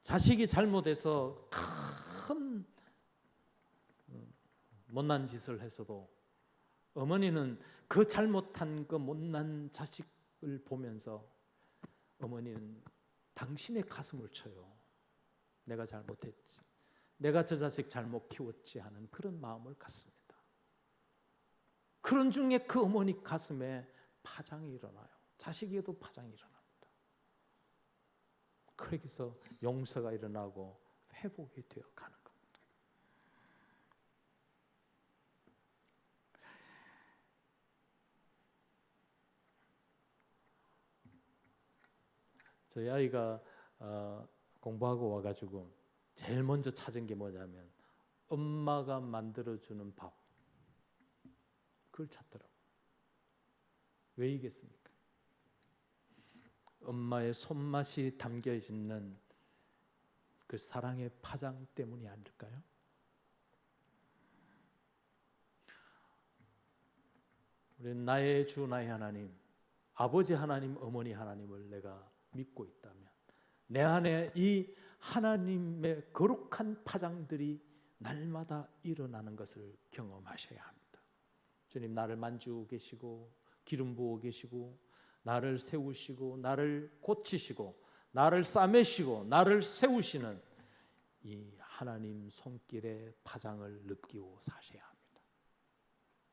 Speaker 4: 자식이 잘못해서 큰 못난 짓을 해서도 어머니는 그 잘못한 그 못난 자식을 보면서 어머니는 당신의 가슴을 쳐요. 내가 잘못했지, 내가 저 자식 잘못 키웠지 하는 그런 마음을 갖습니다. 그런 중에 그 어머니 가슴에 파장이 일어나요. 자식에도 파장이 일어납니다. 거기서 용서가 일어나고 회복이 되어 가는 겁니다. 저희 아이가 공부하고 와가지고 제일 먼저 찾은 게 뭐냐면 엄마가 만들어주는 밥, 그걸 찾더라고요. 왜 이겠습니까? 엄마의 손맛이 담겨 있는 그 사랑의 파장 때문이 아닐까요? 우리 나의 주 나의 하나님, 아버지 하나님, 어머니 하나님을 내가 믿고 있다면 내 안에 이 하나님의 거룩한 파장들이 날마다 일어나는 것을 경험하셔야 합니다. 주님, 나를 만지고 계시고 기름 부어 계시고 나를 세우시고 나를 고치시고 나를 싸매시고 나를 세우시는 이 하나님 손길의 파장을 느끼고 사셔야 합니다.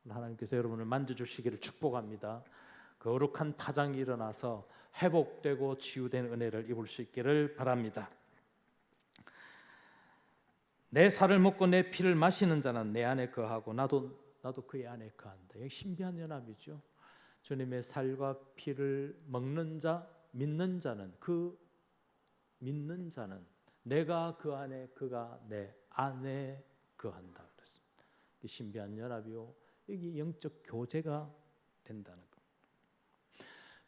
Speaker 4: 하나님께서 여러분을 만져주시기를 축복합니다. 거룩한 파장이 일어나서 회복되고 치유된 은혜를 입을 수 있기를 바랍니다. 내 살을 먹고 내 피를 마시는 자는 내 안에 거하고 나도 그의 안에 거한다. 이게 신비한 연합이죠. 주님의 살과 피를 먹는 자, 믿는 자는 내가 그 안에 그가 내 안에 거한다 그랬습니다. 이게 신비한 연합이요. 여기 영적 교제가 된다는 것.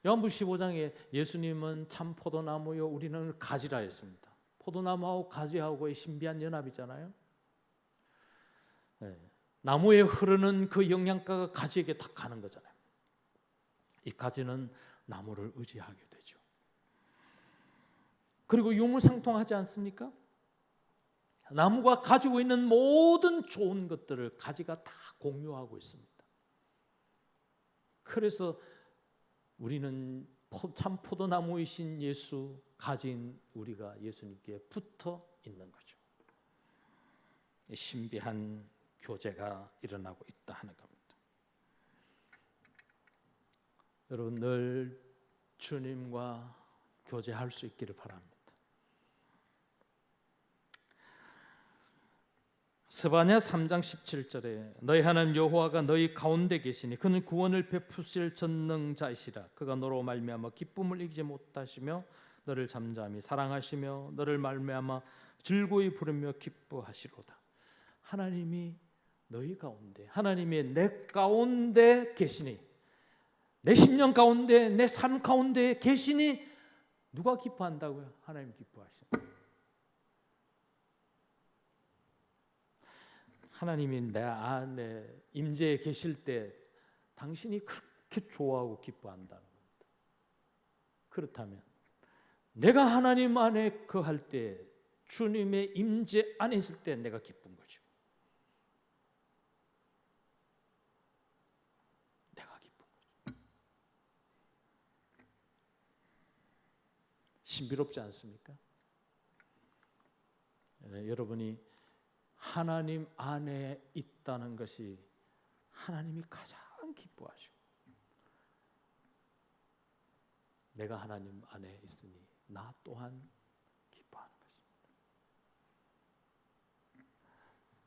Speaker 4: 요한복음 15장에 예수님은 참 포도나무요 우리는 가지라 했습니다. 포도나무하고 가지하고의 신비한 연합이잖아요. 네. 나무에 흐르는 그 영양가가 가지에게 다 가는 거잖아요. 이 가지는 나무를 의지하게 되죠. 그리고 유무상통하지 않습니까? 나무가 가지고 있는 모든 좋은 것들을 가지가 다 공유하고 있습니다. 그래서 우리는 참 포도나무이신 예수 가진 우리가 예수님께 붙어 있는 거죠. 신비한 교제가 일어나고 있다 하는 겁니다. 여러분 늘 주님과 교제할 수 있기를 바랍니다. 스바냐 3장 17절에 너희 하나님 여호와가 너희 가운데 계시니 그는 구원을 베푸실 전능자이시라. 그가 너로 말미암아 기쁨을 이기지 못하시며 너를 잠잠히 사랑하시며 너를 말미암아 즐거이 부르며 기뻐하시로다. 하나님이 너희 가운데, 하나님이 내 가운데 계시니, 내 심령 가운데, 내 삶 가운데 계시니 누가 기뻐한다고요? 하나님 기뻐하십니다. 하나님이 내 안에 임재해 계실 때 당신이 그렇게 좋아하고 기뻐한다는 겁니다. 그렇다면 내가 하나님 안에 거할 때, 주님의 임재 안에 있을 때 내가 기쁜 거죠. 내가 기쁜 거죠. 신비롭지 않습니까? 여러분이 하나님 안에 있다는 것이 하나님이 가장 기뻐하시고, 내가 하나님 안에 있으니 나 또한 기뻐하는 것입니다.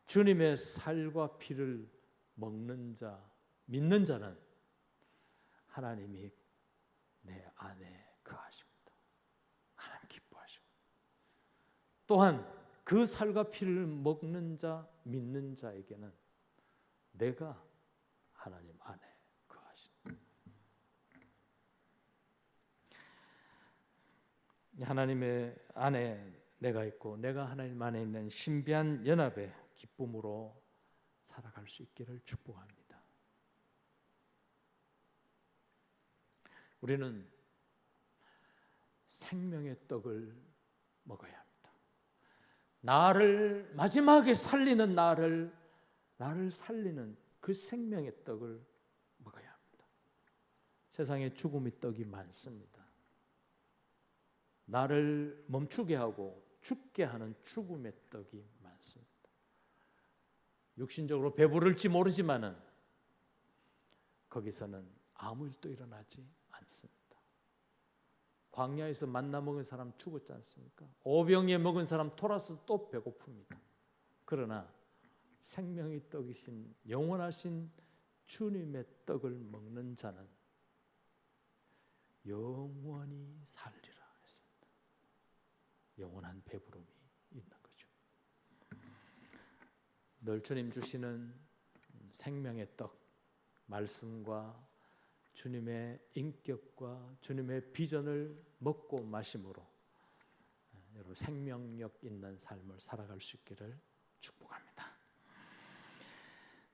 Speaker 4: 주님의 살과 피를 먹는 자, 믿는 자는 하나님이 내 안에 거하십니다. 하나님 기뻐하시고, 또한 그 살과 피를 먹는 자, 믿는 자에게는 내가 하나님 안에 거하십니다. 하나님의 안에 내가 있고 내가 하나님 안에 있는 신비한 연합의 기쁨으로 살아갈 수 있기를 축복합니다. 우리는 생명의 떡을 먹어야 합니다. 나를 마지막에 살리는 나를 살리는 그 생명의 떡을 먹어야 합니다. 세상에 죽음의 떡이 많습니다. 나를 멈추게 하고 죽게 하는 죽음의 떡이 많습니다. 육신적으로 배부를지 모르지만은 거기서는 아무 일도 일어나지 않습니다. 광야에서 만나 먹은 사람 죽었지 않습니까? 오병이에 먹은 사람 돌아서 또 배고픕니다. 그러나 생명의 떡이신 영원하신 주님의 떡을 먹는 자는 영원히 살리라 했습니다. 영원한 배부름이 있는 거죠. 늘 주님 주시는 생명의 떡, 말씀과 주님의 인격과 주님의 비전을 먹고 마심으로 여러분 생명력 있는 삶을 살아갈 수 있기를 축복합니다.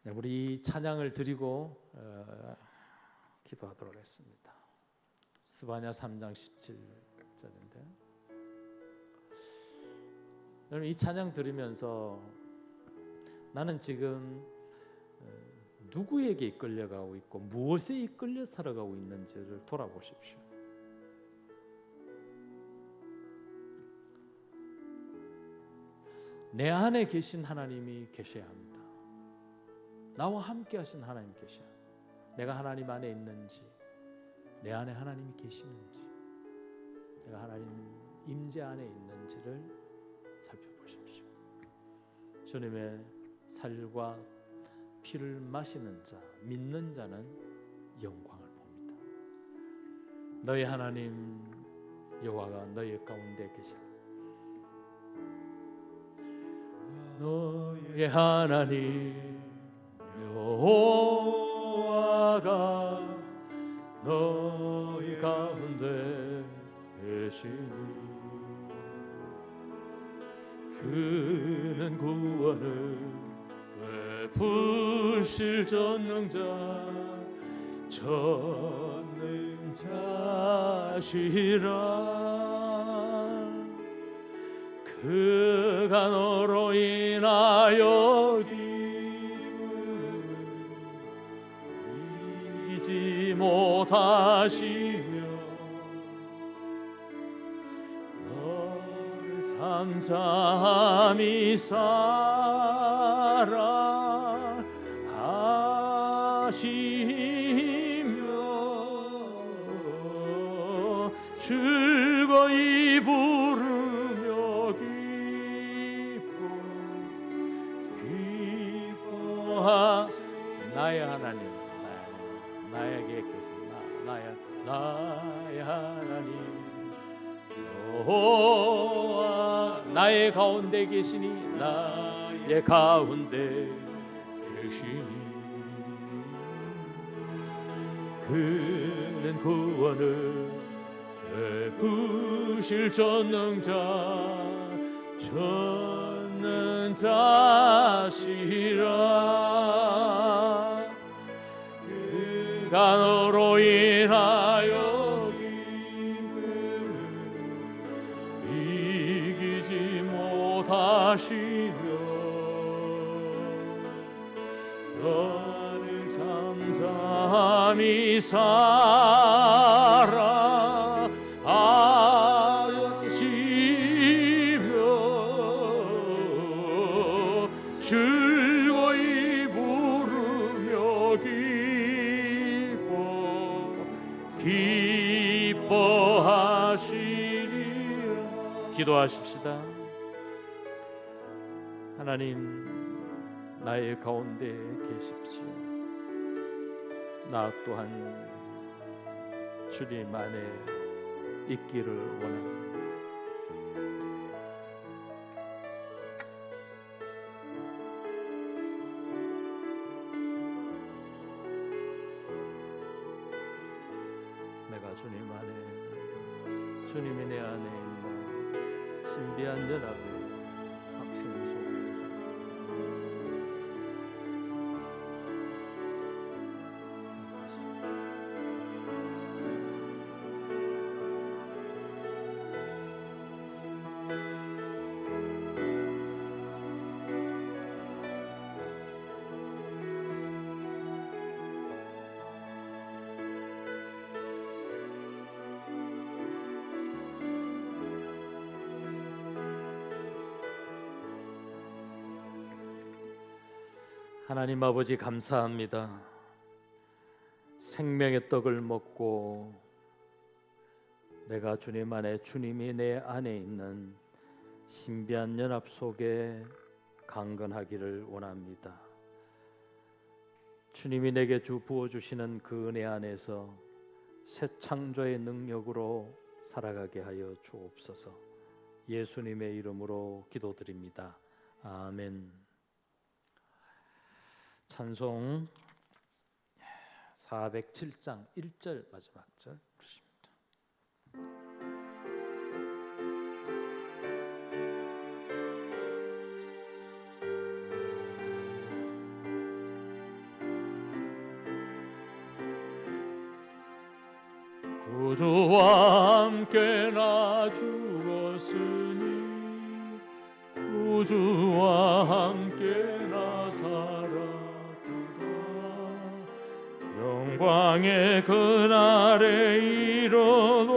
Speaker 4: 우리 이 찬양을 드리고 기도하도록 하겠습니다. 스바냐 3장 17절인데 여러분 이 찬양 들으면서 나는 지금 누구에게 이끌려가고 있고 무엇에 이끌려 살아가고 있는지를 돌아보십시오. 내 안에 계신 하나님이 계셔야 합니다. 나와 함께 하신 하나님 계셔야 합니다. 내가 하나님 안에 있는지, 내 안에 하나님이 계시는지, 내가 하나님 임재 안에 있는지를 살펴보십시오. 주님의 살과 피를 마시는 자, 믿는 자는 영광을 봅니다. 너희 하나님 여호와가 너희 가운데 계십니다. 너희 하나님 여호와가 너희 가운데 계시니 그는 구원을 베푸실 전능자 전능자시라. 그가 너로 인하여 기쁨을 이기지 못하시며 너를 잠잠히 사랑하시며 즐거이 부르며 기뻐하 나의 하나님, 나에게 계신 나의 하나님 여호와 나의 가운데 계시니 나의 가운데 계시니 그는 구원을 베푸실 전능자시라. 그가 너로 인하여 기쁨을 이기지 못하시며 너를 잠잠히 사랑하시며 즐거이 부르며 기뻐하시리라. 기도하십시다. 하나님 나의 가운데 계십시오. 나 또한 주님 안에 있기를 원합니다. 내가 주님 안에, 주님이 내 안에 있는 신비한 연합의 확신 속에 하나님 아버지 감사합니다. 생명의 떡을 먹고 내가 주님 안에, 주님이 내 안에 있는 신비한 연합 속에 강건하기를 원합니다. 주님이 내게 부어주시는 그 은혜 안에서 새 창조의 능력으로 살아가게 하여 주옵소서. 예수님의 이름으로 기도드립니다. 아멘. 찬송 407장 1절 마지막 절 그러십니다.
Speaker 3: 구주와 함께 나 죽었으니 구주와 함께 나 살았도다. 영광의 그날에 이르도록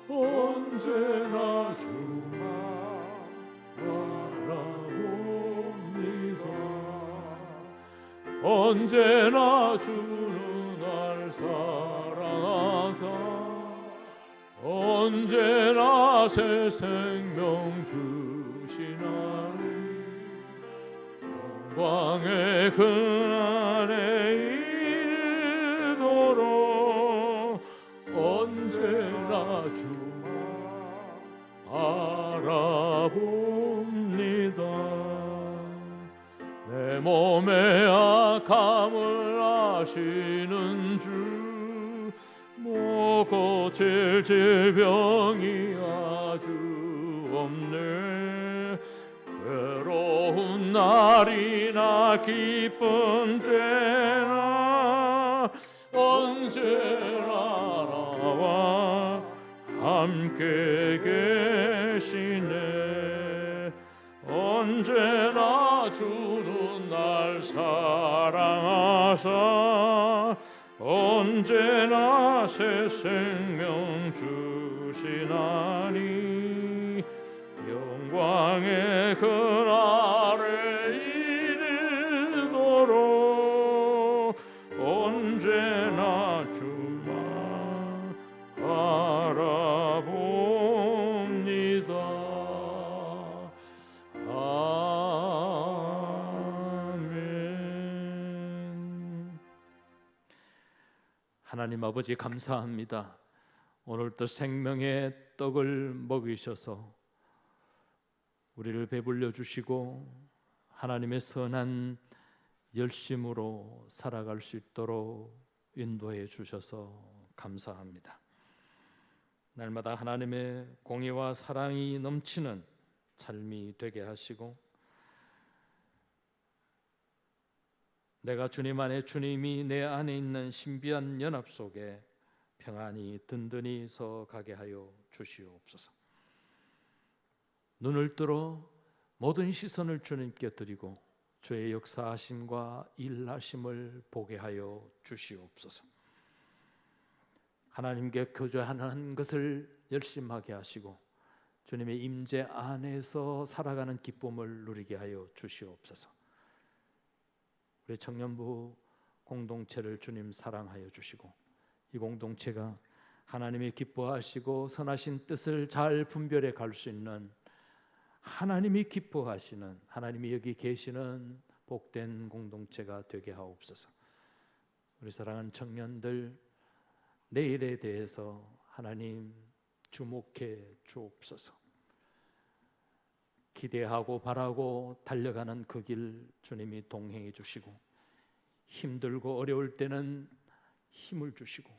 Speaker 3: 언제나 주만 바라봅니다. 언제나 주는 날 사랑하사 언제나 새 생명 주시나니 영광의 그날에 이르도록 언제나 주만 바라봅니다. 내 몸의 악함을 아시는 주 못 고칠 질병이 아주 없네. 괴로운 날이나 기쁜 때나 언제나 나와 함께 계시네. 언제나 주는 날 사랑하사 언제나 새 생명 주시나니 영광의 그날에 이르도록 언제나 주만 바라봅니다.
Speaker 4: 하나님 아버지 감사합니다. 오늘도 생명의 떡을 먹이셔서 우리를 배불려 주시고 하나님의 선한 열심으로 살아갈 수 있도록 인도해 주셔서 감사합니다. 날마다 하나님의 공의와 사랑이 넘치는 삶이 되게 하시고 내가 주님 안에 주님이 내 안에 있는 신비한 연합 속에 평안히 든든히 서가게 하여 주시옵소서. 눈을 뜨러 모든 시선을 주님께 드리고 주의 역사하심과 일하심을 보게 하여 주시옵소서. 하나님께 교제하는 것을 열심하게 하시고 주님의 임재 안에서 살아가는 기쁨을 누리게 하여 주시옵소서. 우리 청년부 공동체를 주님 사랑하여 주시고 이 공동체가 하나님이 기뻐하시고 선하신 뜻을 잘 분별해 갈 수 있는 하나님이 기뻐하시는 하나님이 여기 계시는 복된 공동체가 되게 하옵소서. 우리 사랑하는 청년들 내일에 대해서 하나님 주목해 주옵소서. 기대하고 바라고 달려가는 그 길 주님이 동행해 주시고 힘들고 어려울 때는 힘을 주시고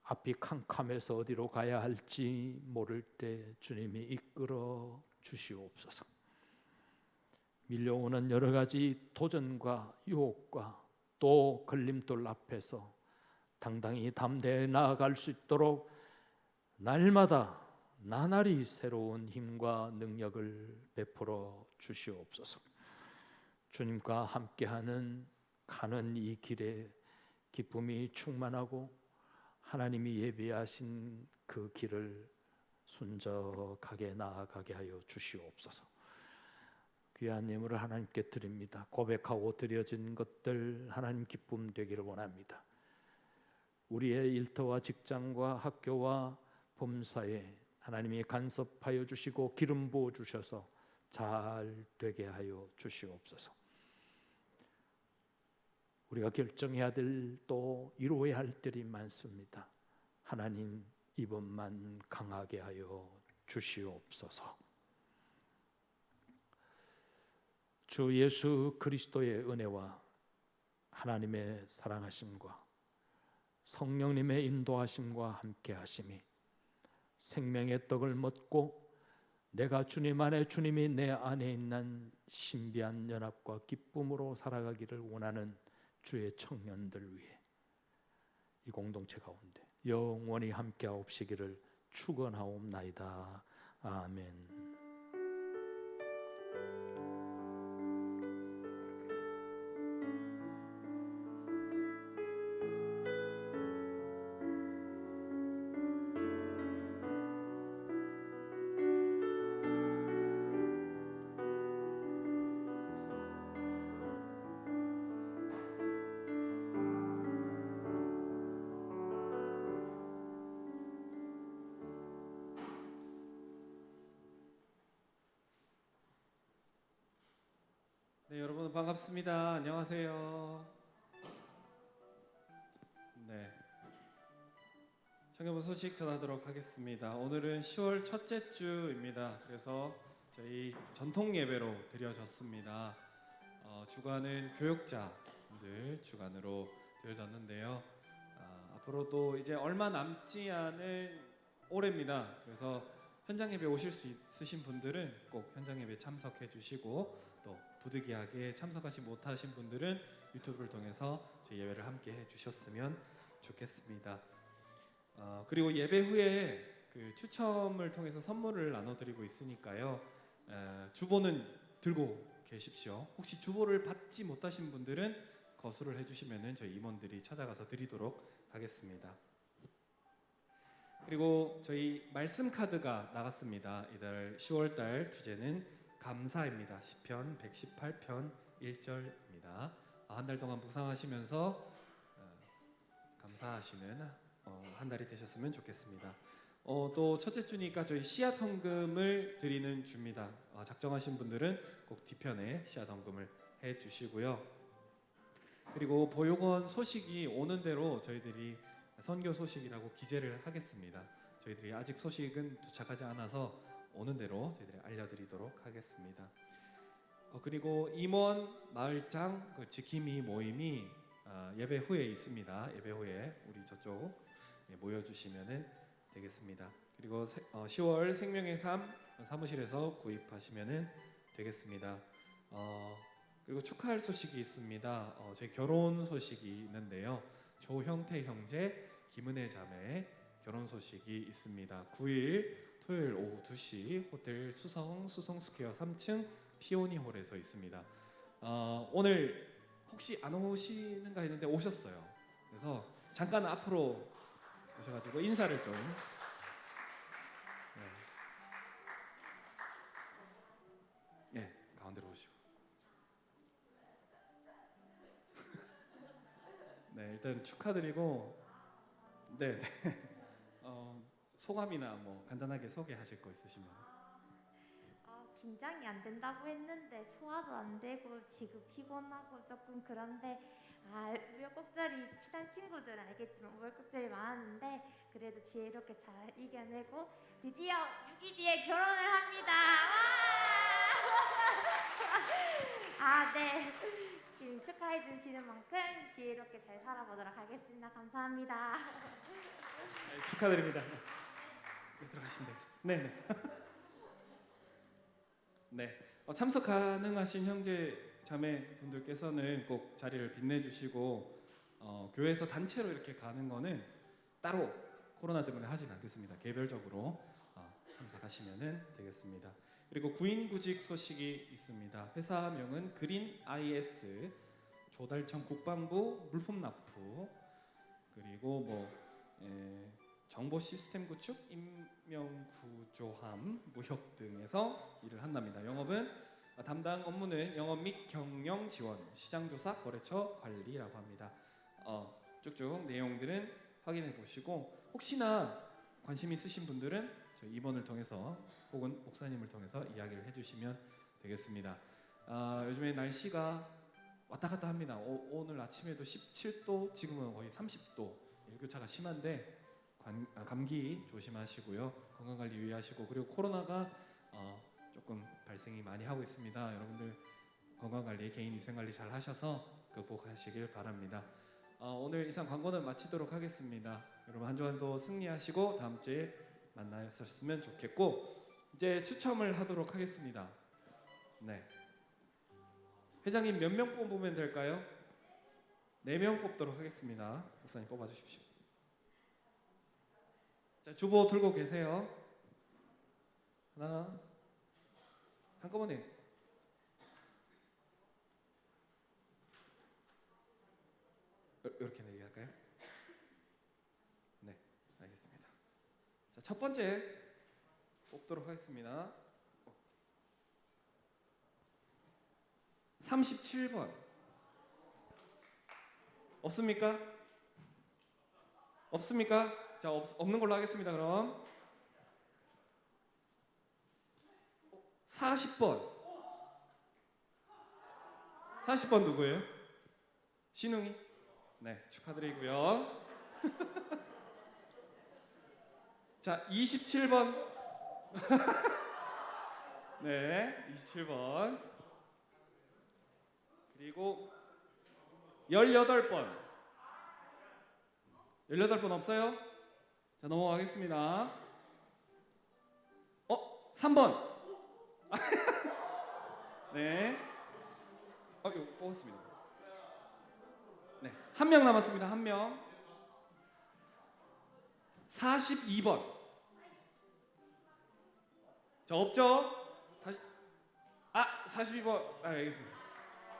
Speaker 4: 앞이 캄캄해서 어디로 가야 할지 모를 때 주님이 이끌어 주시옵소서. 밀려오는 여러 가지 도전과 유혹과 또 걸림돌 앞에서 당당히 담대해 나아갈 수 있도록 날마다 나날이 새로운 힘과 능력을 베풀어 주시옵소서. 주님과 함께하는 가는 이 길에 기쁨이 충만하고 하나님이 예비하신 그 길을 순적하게 나아가게 하여 주시옵소서. 귀한 예물을 하나님께 드립니다. 고백하고 드려진 것들 하나님 기쁨 되기를 원합니다. 우리의 일터와 직장과 학교와 범사에 하나님이 간섭하여 주시고 기름 부어 주셔서 잘 되게 하여 주시옵소서. 우리가 결정해야 될 또 이루어야 할 일이 많습니다. 하나님 이번만 강하게 하여 주시옵소서. 주 예수 그리스도의 은혜와 하나님의 사랑하심과 성령님의 인도하심과 함께 하심이 생명의 떡을 먹고 내가 주님 안에 주님이 내 안에 있는 신비한 연합과 기쁨으로 살아가기를 원하는 주의 청년들 위해 이 공동체 가운데 영원히 함께 하옵시기를 축원하옵나이다. 아멘.
Speaker 5: 네, 여러분 반갑습니다. 안녕하세요. 네, 청년부 소식 전하도록 하겠습니다. 오늘은 10월 첫째 주입니다. 그래서 저희 전통 예배로 드려졌습니다. 주간은 교역자들 주간으로 드려졌는데요. 앞으로도 이제 얼마 남지 않은 올해입니다. 그래서 현장 예배 오실 수 있으신 분들은 꼭 현장 예배 참석해 주시고 또 부득이하게 참석하지 못하신 분들은 유튜브를 통해서 저희 예배를 함께 해 주셨으면 좋겠습니다. 그리고 예배 후에 그 추첨을 통해서 선물을 나눠드리고 있으니까요. 주보는 들고 계십시오. 혹시 주보를 받지 못하신 분들은 거수를 해주시면은 저희 임원들이 찾아가서 드리도록 하겠습니다. 그리고 저희 말씀 카드가 나갔습니다. 이달 10월달 주제는 감사입니다. 시편 118편 1절입니다. 한 달 동안 묵상하시면서 감사하시는 한 달이 되셨으면 좋겠습니다. 또 첫째 주니까 저희 씨앗 헌금을 드리는 주입니다. 작정하신 분들은 꼭 뒤편에 씨앗 헌금을 해주시고요. 그리고 보육원 소식이 오는 대로 저희들이 선교 소식이라고 기재를 하겠습니다. 저희들이 아직 소식은 도착하지 않아서 오는 대로 저희들이 알려드리도록 하겠습니다. 그리고 임원 마을장 그 지킴이 모임이 예배 후에 있습니다. 예배 후에 우리 저쪽 모여주시면 되겠습니다. 그리고 10월 생명의 삶 사무실에서 구입하시면 되겠습니다. 그리고 축하할 소식이 있습니다. 저희 결혼 소식이 있는데요. 조형태 형제, 김은혜 자매 결혼 소식이 있습니다. 9일 토요일 오후 2시 호텔 수성스퀘어 3층 피오니 홀에서 있습니다. 오늘 혹시 안 오시는가 했는데 오셨어요. 그래서 잠깐 앞으로 오셔가지고 인사를 좀. 네, 가운데로 오시고. 네, 일단 축하드리고. 네. 소감이나 뭐 간단하게 소개하실 거 있으시면.
Speaker 6: 긴장이 안 된다고 했는데 소화도 안 되고 지금 피곤하고 조금 그런데 우여곡절이 친한 친구들은 알겠지만 우여곡절이 많았는데 그래도 지혜롭게 잘 이겨내고 드디어 6일 뒤에 결혼을 합니다. 네. 지금 축하해 주시는 만큼 지혜롭게 잘 살아보도록 하겠습니다. 감사합니다.
Speaker 5: 네, 축하드립니다. 네, 들어가시면 되겠습니다. 네. 네. 참석 가능하신 형제 자매 분들께서는 꼭 자리를 빛내주시고 교회에서 단체로 이렇게 가는 거는 따로 코로나 때문에 하진 않겠습니다. 개별적으로 참석하시면 되겠습니다. 그리고 구인구직 소식이 있습니다. 회사명은 그린 IS, 조달청 국방부 물품 납부, 그리고 정보 시스템 구축, 인명 구조함, 무역 등에서 일을 한답니다. 영업은 담당 업무는 영업 및 경영 지원, 시장 조사, 거래처 관리라고 합니다. 쭉쭉 내용들은 확인해 보시고 혹시나 관심 있으신 분들은 저희 임원을 통해서 혹은 목사님을 통해서 이야기를 해주시면 되겠습니다. 요즘에 날씨가 왔다 갔다 합니다. 오늘 아침에도 17도, 지금은 거의 30도. 일교차가 심한데 감기 조심하시고요. 건강관리 유의하시고 그리고 코로나가 조금 발생이 많이 하고 있습니다. 여러분들 건강관리, 개인위생관리 잘 하셔서 극복하시길 바랍니다. 오늘 이상 광고는 마치도록 하겠습니다. 여러분 한 주간도 승리하시고 다음 주에 만나셨으면 좋겠고, 이제 추첨을 하도록 하겠습니다. 네. 회장님 몇 명 뽑으면 될까요? 4명 뽑도록 하겠습니다. 목사님 뽑아주십시오. 자, 주보 들고 계세요. 하나, 한꺼번에. 이렇게 얘기할까요? 네, 알겠습니다. 자, 첫 번째 뽑도록 하겠습니다. 37번. 없습니까? 없습니까? 자, 없는 걸로 하겠습니다. 그럼 40번. 40번 누구예요? 신웅이? 네, 축하드리고요. 자, 27번. 네, 27번. 그리고 18번. 18번 없어요? 자, 넘어가겠습니다. 3번. 네. 이거 뽑았습니다. 네, 한 명 남았습니다. 한 명. 42번. 자, 없죠? 다시. 42번. 알겠습니다.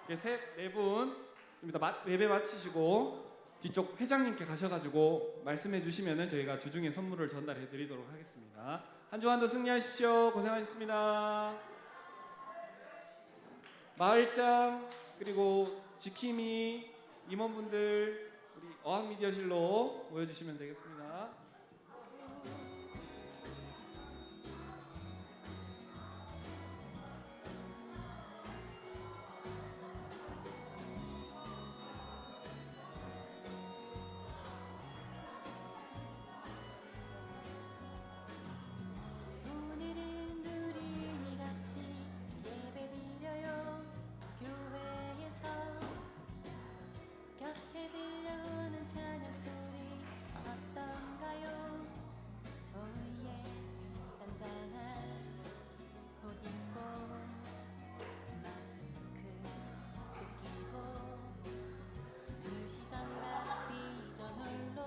Speaker 5: 이렇게 네 분입니다. 예배 마치시고 뒤쪽 회장님께 가셔가지고 말씀해 주시면은 저희가 주중에 선물을 전달해 드리도록 하겠습니다. 한 주간도 승리하십시오. 고생하셨습니다. 마을장 그리고 지킴이 임원분들 우리 어학미디어실로 모여주시면 되겠습니다.
Speaker 7: 오늘은 우리 같이 예배드려요. 교회에서 곁에 들려오는 찬양 소리 어떤가요? 오예, 단장한 옷 입고 마스크 끼고 2시 전각 비전 홀로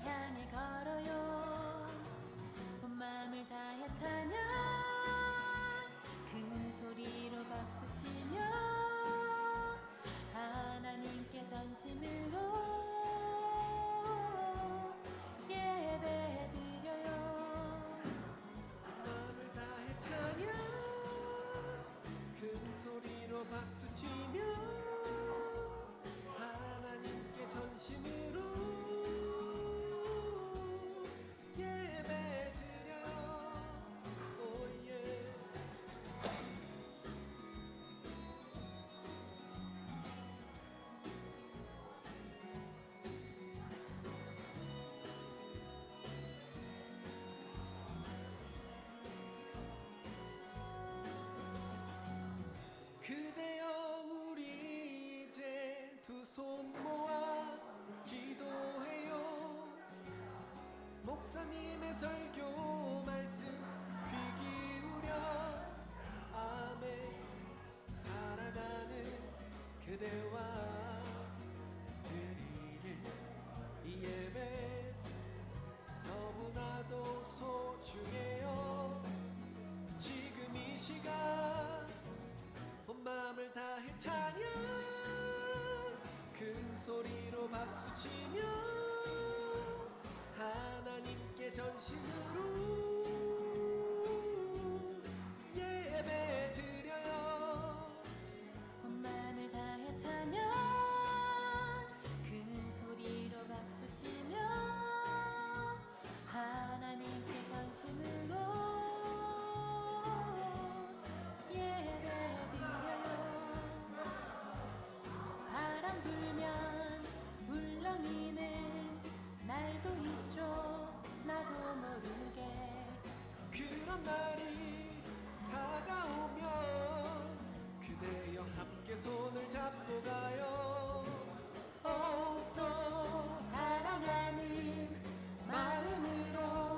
Speaker 7: 향해 걸어요. 온 마음을 다해 찬양 큰 소리로 박수치며 하나님께 전심으로 예배드려요.
Speaker 8: 마음을 다해 찬양 큰 소리로 박수치며 하나님께 전심으로 예배드려요. 오예. 그대여 우리 이제 두 손 모아 기도해요. 목사님의 설교 말씀 귀 기울여 아멘. 살아가는 그대와 드리는 이 예배 너무나도 소중해요. 지금 이 시간 온 마음을 다해 찬양 큰 소리로 박수치며 하나님께 전심으로 예배드려요.
Speaker 7: 온 마음을 다해 찬양 큰 소리로 박수치며 하나님께 전심으로 예배드려요. 바람 불면 울렁이는 날도 있죠. 나도 모르게
Speaker 8: 그런 날이 다가오면 되어 함께 손을 잡고 가요. 또
Speaker 7: 사랑하는 마음으로